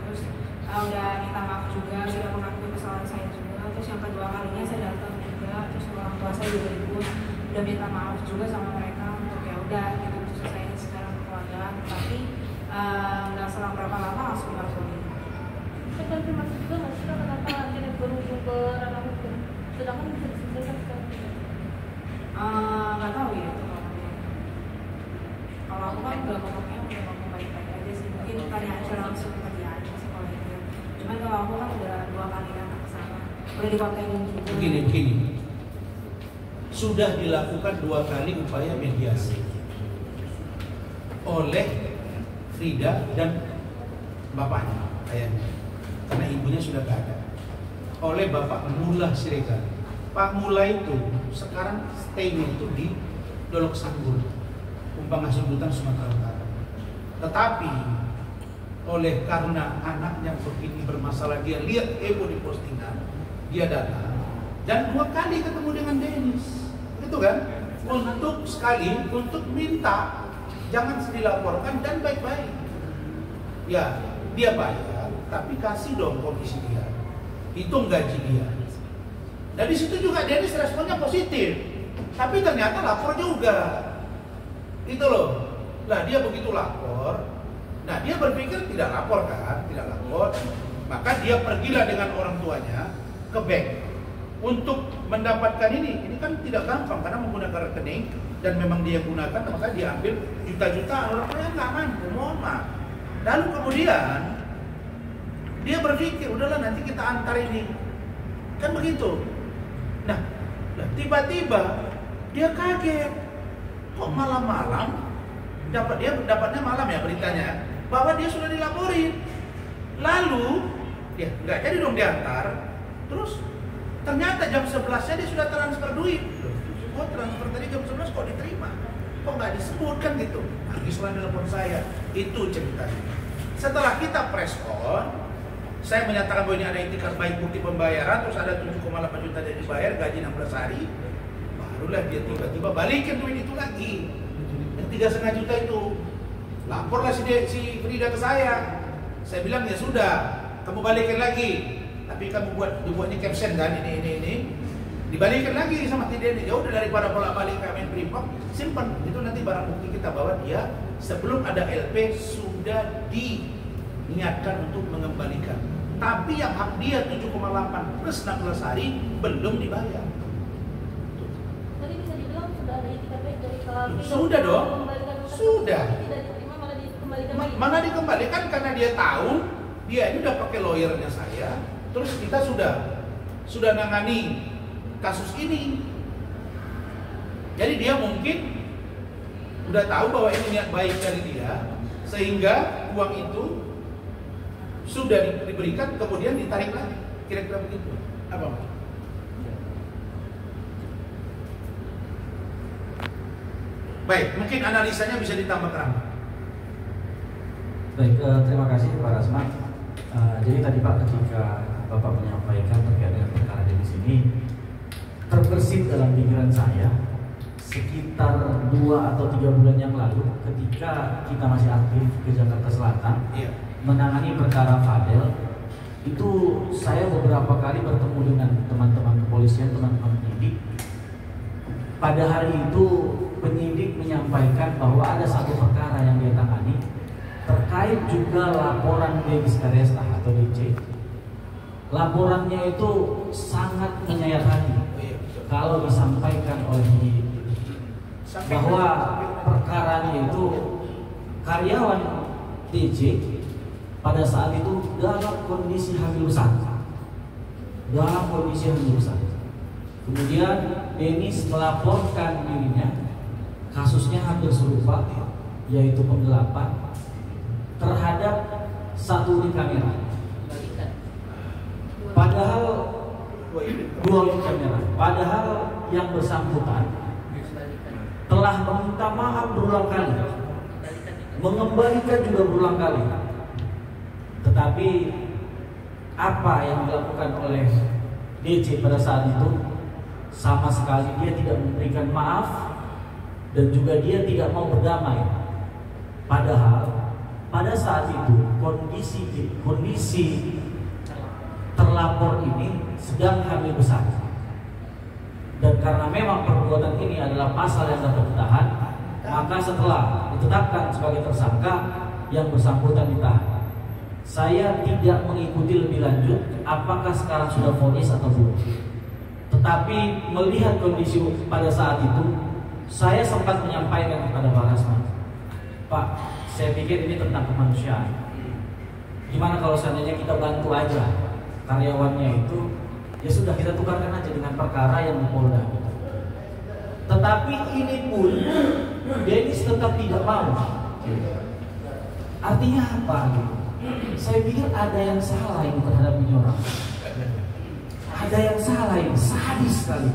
terus udah minta maaf juga, sudah mengakui kesalahan saya juga. Terus yang kedua kalinya saya datang juga, terus orang tua saya juga ikut, udah minta maaf juga sama mereka untuk ya udah gitu selesai secara kekeluargaan. Tapi nggak selang berapa lama langsung berpolisi. Saya konfirmasi juga nggak sih kak kenapa akhirnya berujung ke ranah hukum? Sedangkan bisa diselesaikan sekarang. Nggak tahu ya itu kalau aku kan udah ngomongnya udah ngomong baik-baik aja sih, mungkin tanya aja langsung ke dia aja sih kalau itu. Cuman kalau aku kan udah 2 kali datang ke sana, udah dikontenin juga. Begini, sudah dilakukan 2 kali upaya mediasi oleh Frida dan bapaknya, ayahnya, karena ibunya sudah gak ada, oleh Bapak Mullah Siregar. Pak Mullah itu sekarang stay-nya itu di Dolok Sanggul, Umpang Hasundutan, Sumatera Utara. Tetapi oleh karena anaknya begini bermasalah, dia lihat Ebo di postingan, dia datang dan 2 kali ketemu dengan Dennis, gitu kan? Untuk sekali untuk minta jangan dilaporkan dan baik-baik. Ya, dia bayar, tapi kasih dong komisi dia, hitung gaji dia. Dan di situ juga Dennis responnya positif, tapi ternyata lapor juga, itu loh. Nah dia begitu lapor, nah dia berpikir tidak lapor kan, tidak lapor, maka dia pergilah dengan orang tuanya ke bank untuk mendapatkan ini kan tidak gampang karena menggunakan rekening dan memang dia gunakan, maka dia ambil juta-juta, orang tuanya nggak mampu, mohon maaf. Lalu kemudian dia berpikir udahlah nanti kita antar ini, kan begitu. Nah, tiba-tiba dia kaget, kok malam-malam dapatnya malam ya beritanya bahwa dia sudah dilaporin. Lalu ya nggak jadi dong diantar. Terus ternyata jam 11-nya dia sudah transfer duit. Kok transfer tadi jam 11 kok diterima? Kok nggak disebutkan gitu? Nangislah telepon saya. Itu ceritanya. Setelah kita press on, saya menyatakan bahwa ini ada itikat baik bukti pembayaran, terus ada 7,8 juta dia dibayar, gaji 16 hari. Barulah dia tiba-tiba balikin duit itu lagi. Yang 3,5 juta itu. Laporlah si Frida ke saya. Saya bilang ya sudah, kamu balikin lagi. Tapi kamu dibuatnya caption kan ini. Dibalikin lagi sama tidak ini. Ya udah daripada bolak-balik ke Menprimpok, simpan. Itu nanti barang bukti kita bahwa dia sebelum ada LP sudah diniatkan untuk mengembalikan. Tapi yang hak dia 7,8 plus 16 hari belum dibayar. Tadi bisa dibilang sudah ada itikat baik dari KLP. Sudah dong. Sudah. Tidak diterima malah dikembalikan lagi. Mana dikembalikan karena dia tahu dia ini udah pakai lawyernya saya. Terus kita sudah nangani kasus ini. Jadi dia mungkin udah tahu bahwa ini niat baik dari dia, sehingga uang itu sudah diberikan kemudian ditarik lagi, kira-kira begitu. Apa Mas? Baik, mungkin analisanya bisa ditambah terang. Baik, terima kasih Pak Rasman. Jadi tadi Pak, ketika Bapak menyampaikan terkait dengan perkara di sini, terbersit dalam pikiran saya sekitar 2 atau 3 bulan yang lalu, ketika kita masih aktif ke Jakarta Selatan, menangani perkara Fadel, itu saya beberapa kali bertemu dengan teman-teman kepolisian, teman-teman penyidik. Pada hari itu penyidik menyampaikan bahwa ada satu perkara yang dia tangani terkait juga laporan Denis Karesta atau DC. Laporannya itu sangat menyayat hati kalau disampaikan oleh penyidik bahwa perkaranya itu karyawan DJ pada saat itu dalam kondisi hamil besar. Kemudian Denis melaporkan dirinya, kasusnya hampir serupa, yaitu penggelapan terhadap satu unit kamera. Padahal 2 unit kamera. Padahal yang bersangkutan telah meminta maaf berulang kali, mengembalikan juga berulang kali. Tetapi apa yang dilakukan oleh DC pada saat itu, sama sekali dia tidak memberikan maaf dan juga dia tidak mau berdamai. Padahal pada saat itu kondisi terlapor ini sedang hamil besar. Dan karena memang perbuatan ini adalah pasal yang dapat ditahan, maka setelah ditetapkan sebagai tersangka, yang bersangkutan ditahan. Saya tidak mengikuti lebih lanjut apakah sekarang sudah vonis atau belum. Tetapi melihat kondisi pada saat itu, saya sempat menyampaikan kepada Pak Rasman, Pak, saya pikir ini tentang kemanusiaan. Gimana kalau seandainya kita bantu aja karyawannya itu, ya sudah kita tukarkan aja dengan perkara yang di Polda. Tetapi ini pun Denis tetap tidak mau. Artinya apa? Saya pikir ada yang salah ini terhadap ini orang. Ada yang salah ini, sadis sekali,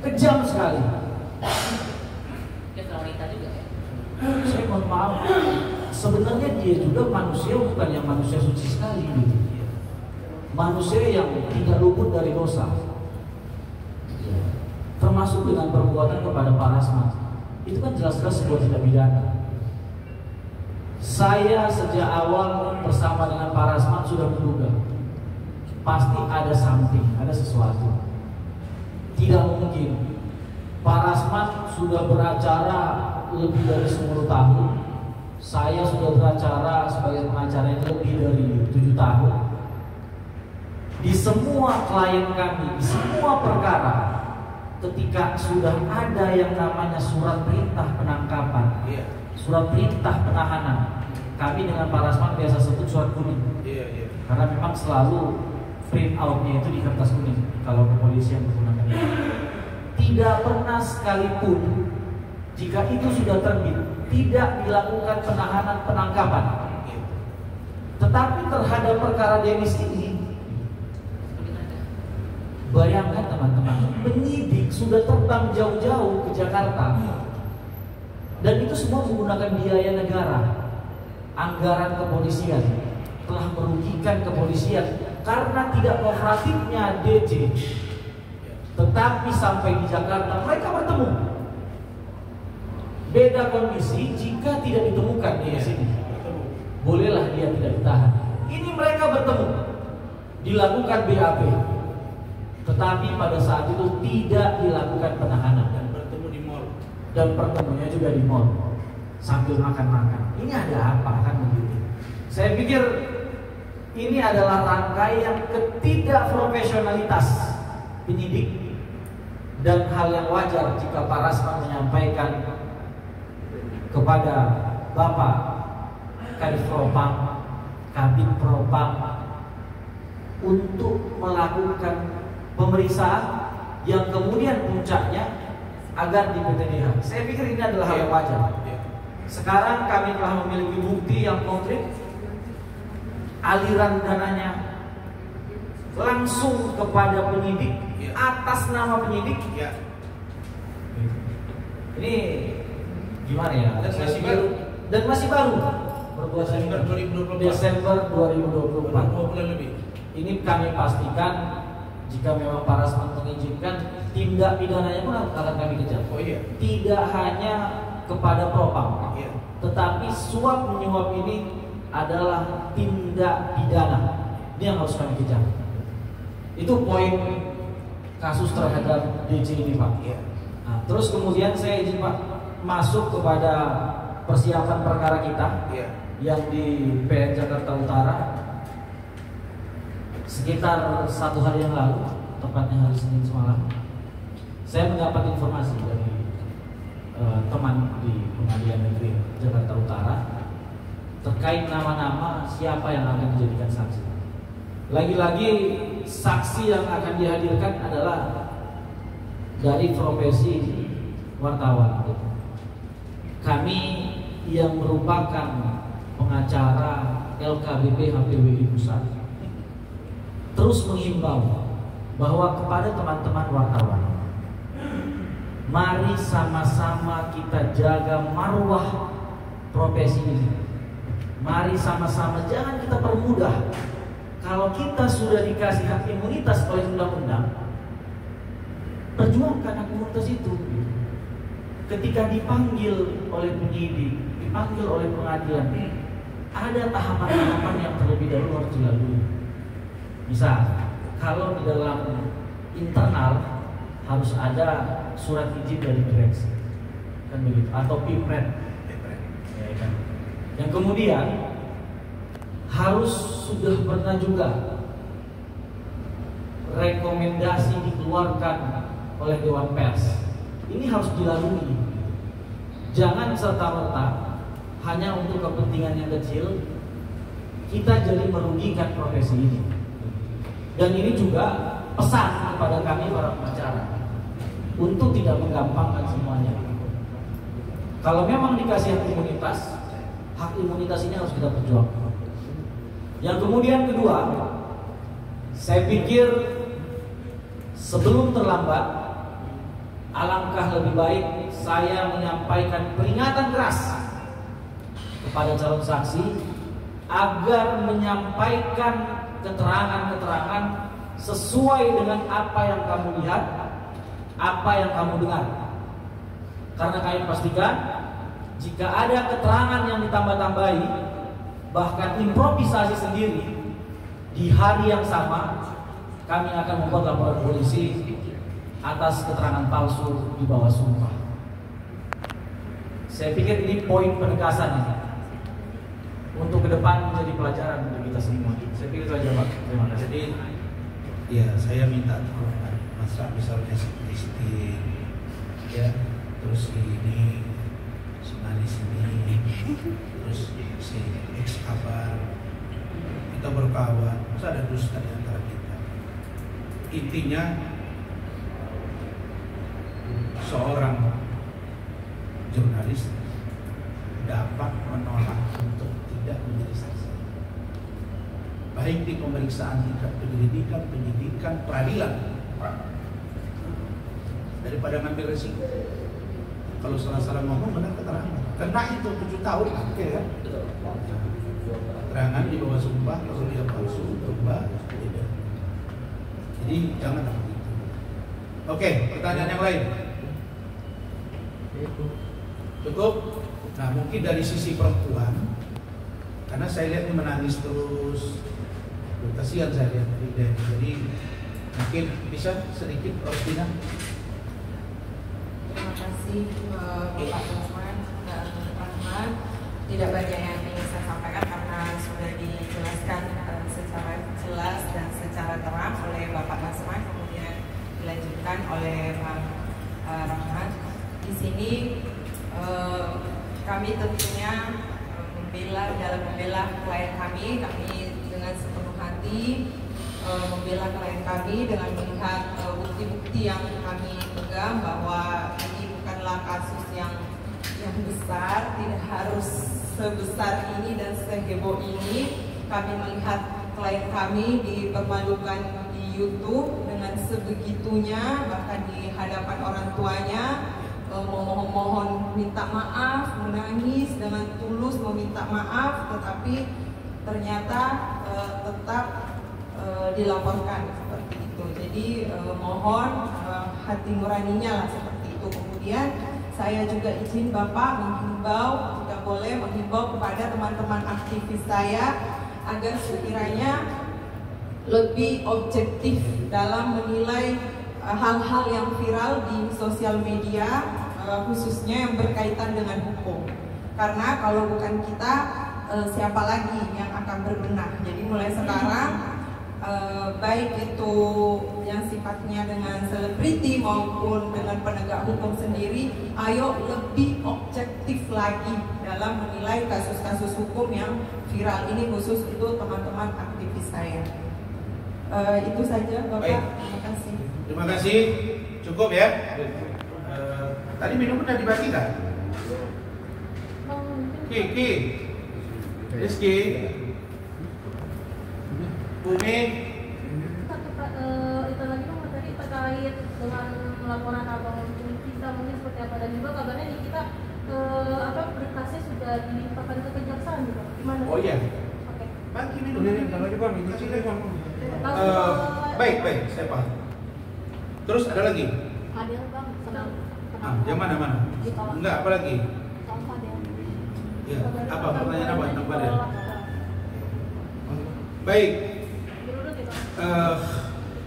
kejam sekali. Saya mohon maaf, sebenarnya dia juga manusia, bukan yang manusia suci sekali gitu. Manusia yang tidak luput dari dosa, termasuk dengan perbuatan kepada Pak Rasman. Itu kan jelas-jelas sebuah tindak pidana. Saya sejak awal bersama dengan Pak Rasman sudah menduga pasti ada something, ada sesuatu. Tidak mungkin Pak Rasman sudah beracara lebih dari 10 tahun. Saya sudah beracara sebagai pengacara lebih dari 7 tahun. Di semua klien kami, di semua perkara, ketika sudah ada yang namanya surat perintah penangkapan, surat perintah penahanan, kami dengan Pak Rasman biasa sebut surat kuning, karena memang selalu print outnya itu di kertas kuning kalau kepolisian menggunakan itu. Tidak pernah sekalipun jika itu sudah terbit tidak dilakukan penahanan penangkapan. Tetapi terhadap perkara Denis ini, bayangkan teman-teman, penyidik sudah terbang jauh-jauh ke Jakarta, dan itu semua menggunakan biaya negara. Anggaran kepolisian telah merugikan kepolisian karena tidak kooperatifnya DC. Tetapi sampai di Jakarta mereka bertemu. Beda kondisi jika tidak ditemukan di sini. Bolehlah dia tidak ditahan. Ini mereka bertemu, dilakukan BAP. Tetapi pada saat itu tidak dilakukan penahanan dan bertemu di mall. Dan pertemunya juga di mall sambil makan-makan. Ini ada apa kan begitu? Saya pikir ini adalah rangkaian ketidakprofesionalitas penyidik, dan hal yang wajar jika Pak Rasman menyampaikan kepada Bapak Kadif Propam, Kabid Propam untuk melakukan pemeriksaan yang kemudian puncaknya agar di PTDH. Saya pikir ini adalah hal yang wajar. Sekarang kami telah memiliki bukti yang konkret, aliran dananya langsung kepada penyidik, Ya. atas nama penyidik. Ya. Ini gimana ya? Dan masih baru. Dan masih baru. Perbuatan Desember 2024. Desember 2 2024. bulan lebih. Ini kami pastikan jika memang Pak Rasman mengizinkan, tindak pidananya pun akan kami kejar. Oh iya. Tidak hanya kepada propam, Iya. tetapi suap menyuap ini adalah tindak pidana. Ini yang harus kami kejar. Itu poin kasus terhadap DC ini, Pak. Iya. Nah, terus kemudian saya izin Pak masuk kepada persiapan perkara kita Iya. yang di PN Jakarta Utara. Sekitar 1 hari yang lalu, tepatnya hari Senin semalam, saya mendapat informasi dari teman di Pengadilan Negeri Jakarta Utara terkait nama-nama siapa yang akan dijadikan saksi. Lagi-lagi saksi yang akan dihadirkan adalah dari profesi wartawan. Kami yang merupakan pengacara LKBP HPWI Pusat terus menghimbau bahwa kepada teman-teman wartawan, mari sama-sama kita jaga marwah profesi ini. Mari sama-sama, jangan kita permudah. Kalau kita sudah dikasih hak imunitas oleh undang-undang, perjuangkan hak imunitas itu. Ketika dipanggil oleh penyidik, dipanggil oleh pengadilan, ada tahapan-tahapan yang terlebih dahulu harus dilalui. Misal, kalau di dalam internal harus ada surat izin dari direksi, kan begitu, atau Pipred, ya kan. Yang kemudian harus sudah pernah juga rekomendasi dikeluarkan oleh Dewan Pers. Ini harus dilalui. Jangan serta-merta hanya untuk kepentingan yang kecil kita jadi merugikan profesi ini. Dan ini juga pesan kepada kami para pengacara untuk tidak menggampangkan semuanya. Kalau memang dikasih hak imunitas ini harus kita perjuangkan. Yang kemudian kedua, saya pikir sebelum terlambat, alangkah lebih baik saya menyampaikan peringatan keras kepada calon saksi agar menyampaikan keterangan-keterangan sesuai dengan apa yang kamu lihat, apa yang kamu dengar. Karena kami pastikan jika ada keterangan yang ditambah-tambahi, bahkan improvisasi sendiri di hari yang sama, kami akan membuat laporan polisi atas keterangan palsu di bawah sumpah. Saya pikir ini poin penegasan ini untuk ke depan menjadi pelajaran untuk kita semua. Saya pikir itu aja Pak. Terima kasih. Jadi ya saya minta tolong masa misalnya seperti ya, terus ini Manis ini, terus si X kabar, kita berkawan, masa ada dusta di antara kita. Intinya seorang jurnalis dapat menolak untuk tidak menjadi saksi, baik di pemeriksaan tingkat penyelidikan, penyidikan, peradilan, daripada ngambil resiko. Kalau salah-salah ngomong benar keterangan. Kena itu 7 tahun, oke kan? Keterangan di bawah sumpah, kalau dia palsu, berubah, tidak. Jadi jangan begitu. Oke, pertanyaan yang lain. Cukup? Nah, mungkin dari sisi perempuan, karena saya lihat ini menangis terus, kasihan saya lihat. Jadi mungkin bisa sedikit Rostina. Terima kasih Bapak Rasman dan teman-teman. Tidak banyak yang ingin saya sampaikan karena sudah dijelaskan secara jelas dan secara terang oleh Bapak Rasman, kemudian dilanjutkan oleh Pak Rahman. Di sini kami tentunya membela klien kami dengan sepenuh hati membela klien kami dengan melihat bukti-bukti yang kami pegang bahwa ini bukanlah kasus yang yang besar, tidak harus sebesar ini dan seheboh ini. Kami melihat klien kami dipermalukan di YouTube dengan sebegitunya, bahkan di hadapan orang tuanya, memohon minta maaf, menangis dengan tulus meminta maaf, tetapi ternyata tetap dilaporkan seperti itu. Jadi mohon hati nuraninya lah seperti itu. Kemudian saya juga izin Bapak menghimbau, jika boleh menghimbau kepada teman-teman aktivis saya agar sekiranya lebih objektif dalam menilai hal-hal yang viral di sosial media, khususnya yang berkaitan dengan hukum. Karena kalau bukan kita, siapa lagi yang akan berbenah? Jadi mulai sekarang, baik itu yang sifatnya dengan selebriti maupun dengan penegak hukum sendiri, ayo lebih objektif lagi dalam menilai kasus-kasus hukum yang viral ini, khusus untuk teman-teman aktivis saya. Itu saja Bapak. Baik. Terima kasih. Terima kasih. Cukup ya. Tadi minum udah dibagi kan? Ki, Rizky, Bumi. Itu lagi Bang, tadi terkait dengan laporan abang kita mungkin seperti apa, dan juga kabarnya di kita berkasnya sudah dilimpahkan ke kejaksaan juga. Gimana? Oh iya. Oke. Bagi minum. lagi Bang, ini sih Bang. Baik, saya paham. Terus ada lagi? Fadel Bang, Yang mana? Enggak, apa lagi? Fadel. Ya, apa pertanyaan apa tentang Fadel? Baik.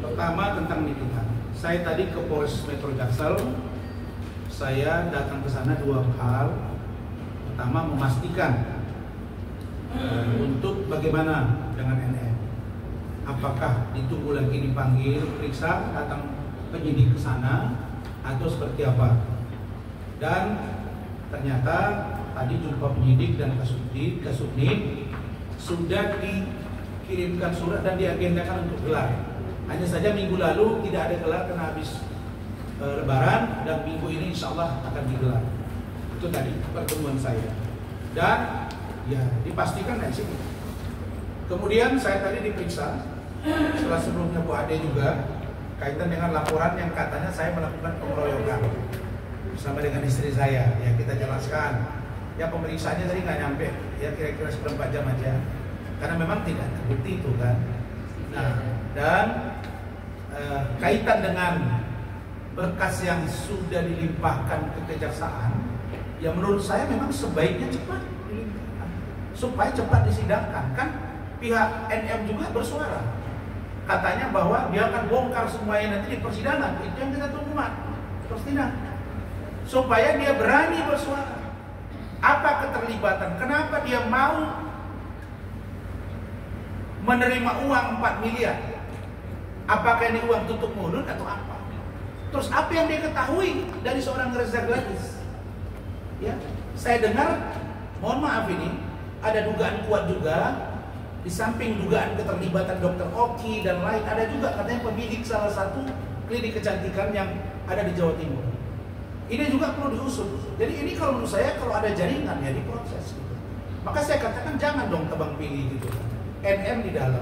Pertama tentang Nikita. Saya tadi ke Polres Metro Jaksel. Saya datang ke sana dua hal. Pertama, memastikan untuk bagaimana dengan NM. Apakah ditunggu lagi dipanggil, periksa, datang penyidik ke sana, atau seperti apa? Dan ternyata tadi jumpa penyidik dan Kasubdit sudah dikirimkan surat dan diagendakan untuk gelar. Hanya saja minggu lalu tidak ada gelar karena habis Lebaran, dan minggu ini insya Allah akan digelar. Itu tadi pertemuan saya. Dan ya dipastikan dari sini. Kemudian saya tadi diperiksa setelah sebelumnya Bu Ade juga kaitan dengan laporan yang katanya saya melakukan pengeroyokan bersama dengan istri saya. Ya kita jelaskan. Ya pemeriksaannya tadi nggak nyampe. Ya kira-kira 4 jam aja. Karena memang tidak terbukti itu kan. Nah, dan kaitan dengan berkas yang sudah dilimpahkan ke kejaksaan, ya menurut saya memang sebaiknya cepat dilimpahkan supaya cepat disidangkan. Kan pihak NM juga bersuara, katanya bahwa dia akan bongkar semuanya nanti di persidangan. Itu yang kita tunggu persidangan, supaya dia berani bersuara. Apa keterlibatan? Kenapa dia mau menerima uang 4 miliar? Apakah ini uang tutup mulut atau apa? Terus apa yang dia ketahui dari seorang Reza Gladys? Ya, saya dengar, mohon maaf ini, ada dugaan kuat juga, di samping dugaan keterlibatan Dr. Oki dan lain, ada juga katanya pemilik salah satu klinik kecantikan yang ada di Jawa Timur. Ini juga perlu diusut. Jadi ini kalau menurut saya, kalau ada jaringan ya diproses gitu. Maka saya katakan jangan dong tebang pilih gitu. NM di dalam.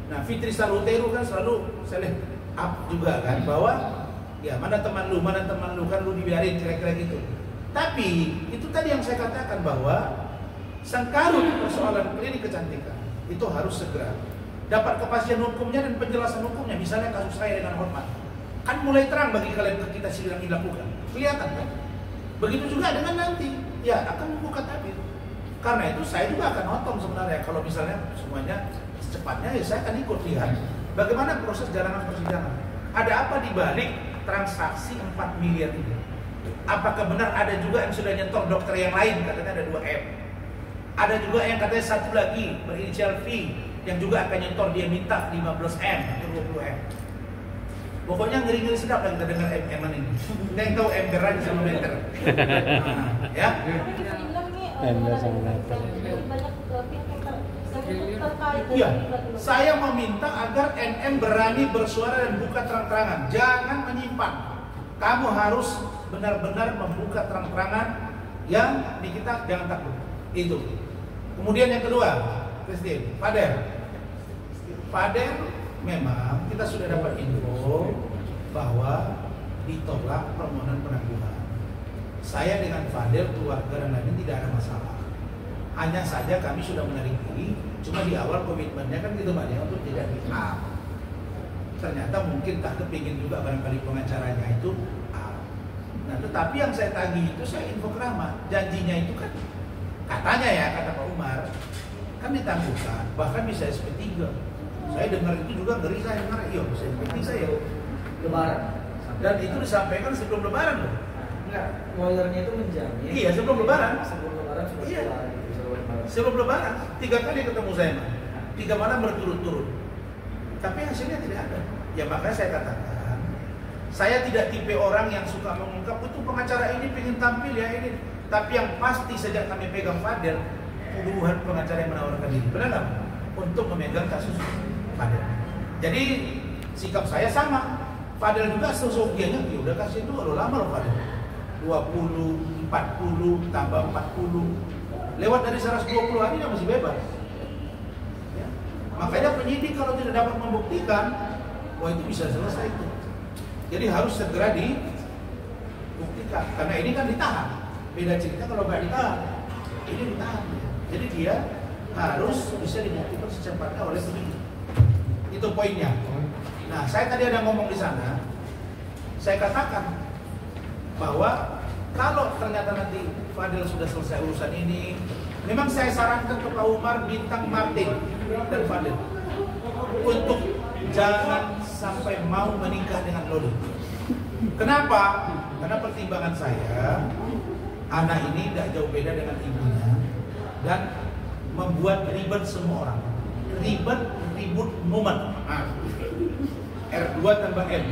Nah, Fitri Saluteru kan selalu saya lihat up juga kan bahwa ya mana teman lu kan lu dibiarin kira-kira gitu. Tapi itu tadi yang saya katakan bahwa sengkarut persoalan klinik kecantikan itu harus segera dapat kepastian hukumnya dan penjelasan hukumnya. Misalnya kasus saya dengan Hormat kan mulai terang bagi kalian kita sidang dilakukan, kelihatan kan? Begitu juga dengan nanti ya akan membuka tabir. Karena itu saya juga akan nonton sebenarnya kalau misalnya semuanya secepatnya ya saya akan ikut lihat bagaimana proses jalanan persidangan. Ada apa di balik transaksi 4 miliar ini? Apakah benar ada juga yang sudah nyetor dokter yang lain, katanya ada 2M. Ada juga yang katanya satu lagi berinisial V yang juga akan nyetor, dia minta 15M atau 20M. Pokoknya ngeri-ngeri sedap lah kita dengar M-an ini. Kita yang tahu ember aja sama meter. Ya. Iya, saya meminta agar NM berani bersuara dan buka terang-terangan. Jangan menyimpan. Kamu harus benar-benar membuka terang-terangan yang di kita jangan takut. Itu. Kemudian yang kedua, Christine, Fadel memang kita sudah dapat info bahwa ditolak permohonan penangguhan. Saya dengan Fadel, keluarga dan lain tidak ada masalah. Hanya saja kami sudah menarik diri, cuma di awal komitmennya kan gitu Mbak ya, untuk tidak di-up. Ternyata mungkin tak kepingin juga barangkali pengacaranya itu up. Nah tetapi yang saya tagih itu saya info ke Rahmat, janjinya itu kan katanya ya, kata Pak Umar, kan ditangguhkan, bahkan bisa SP3. Saya dengar itu juga ngeri, saya dengar, iya bisa SP3 saya. Lebaran. Dan itu disampaikan sebelum Lebaran loh. Enggak, lawyernya itu menjamin. Iya, sebelum Lebaran. Sebelum Lebaran sudah Iya. keluar gitu, Sebelum Lebaran, 3 kali ketemu saya, Mas. 3 malam berturut-turut. Tapi hasilnya tidak ada. Ya makanya saya katakan, saya tidak tipe orang yang suka mengungkap itu pengacara ini pengen tampil ya ini. Tapi yang pasti sejak kami pegang Fadel, puluhan pengacara yang menawarkan diri, benar nggak? Untuk memegang kasus Fadel. Jadi sikap saya sama. Fadel juga sosoknya, ya udah kasih dulu, lama loh Fadel. 20, 40, tambah 40. Lewat dari 120 hari dia masih bebas. Ya. Makanya penyidik kalau tidak dapat membuktikan, wah itu bisa selesai itu. Jadi harus segera dibuktikan. Karena ini kan ditahan. Beda cerita kalau nggak ditahan. Ini ditahan. Jadi dia harus bisa dibuktikan secepatnya oleh penyidik. Itu poinnya. Nah, saya tadi ada ngomong di sana. Saya katakan bahwa kalau ternyata nanti Fadel sudah selesai urusan ini, memang saya sarankan ke Pak Umar, Bintang, Martin dan Fadel untuk jangan sampai mau menikah dengan Loli. Kenapa? Karena pertimbangan saya, anak ini tidak jauh beda dengan ibunya dan membuat ribet semua orang. Ribut mumet. R2 tambah M.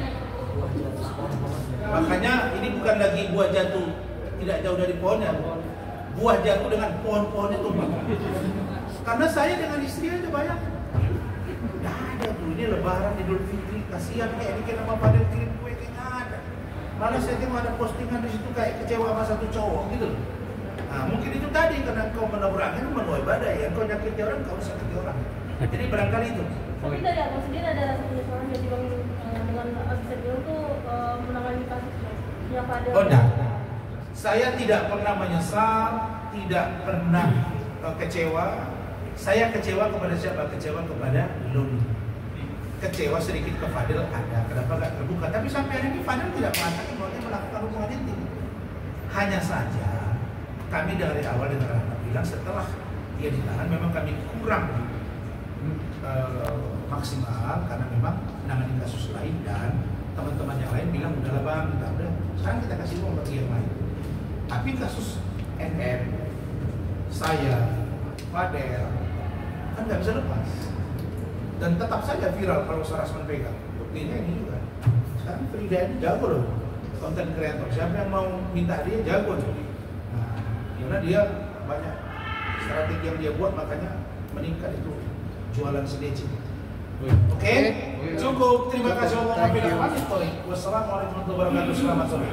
Makanya ini bukan lagi buah jatuh tidak jauh dari pohonnya, buah jatuh dengan pohon-pohonnya tumbang. Karena saya dengan istri aja banyak. Nggak ada tuh, ini Lebaran, Idul Fitri, kasihan kayak ini kayak nama Fadel kirim kue kayak nggak ada. Malah saya tengok ada postingan di situ kayak kecewa sama satu cowok gitu. Nah mungkin itu tadi karena kau menabur angin menuai badai, ya kau nyakiti orang, kau sakiti orang. Jadi barangkali itu. Tapi dari aku sendiri ada rasa penyesalan jadi bang dengan bisa bilang tuh menangani kasusnya pada. Oh enggak. Saya tidak pernah menyesal, tidak pernah kecewa. Saya kecewa kepada siapa? Kecewa kepada Loli. Kecewa sedikit ke Fadel ada. Kenapa nggak terbuka? Tapi sampai hari ini Fadel tidak mengatakan bahwa dia melakukan hubungan intim. Hanya saja kami dari awal dengan Rahmat bilang setelah dia ditahan memang kami kurang maksimal karena memang menangani kasus lain dan teman-teman yang lain bilang udahlah bang, udah sekarang kita kasih uang bagi yang lain. Tapi kasus NM, saya, Fadel kan nggak bisa lepas dan tetap saja viral kalau Sarasman pegang. Buktinya ini juga. Sekarang Frida ini jago loh, konten kreator. Siapa yang mau minta dia jago loh. Nah, karena dia banyak strategi yang dia buat makanya meningkat itu jualan sedeci. Oke? Cukup. Terima kasih. Wassalamualaikum warahmatullahi wabarakatuh. Selamat sore.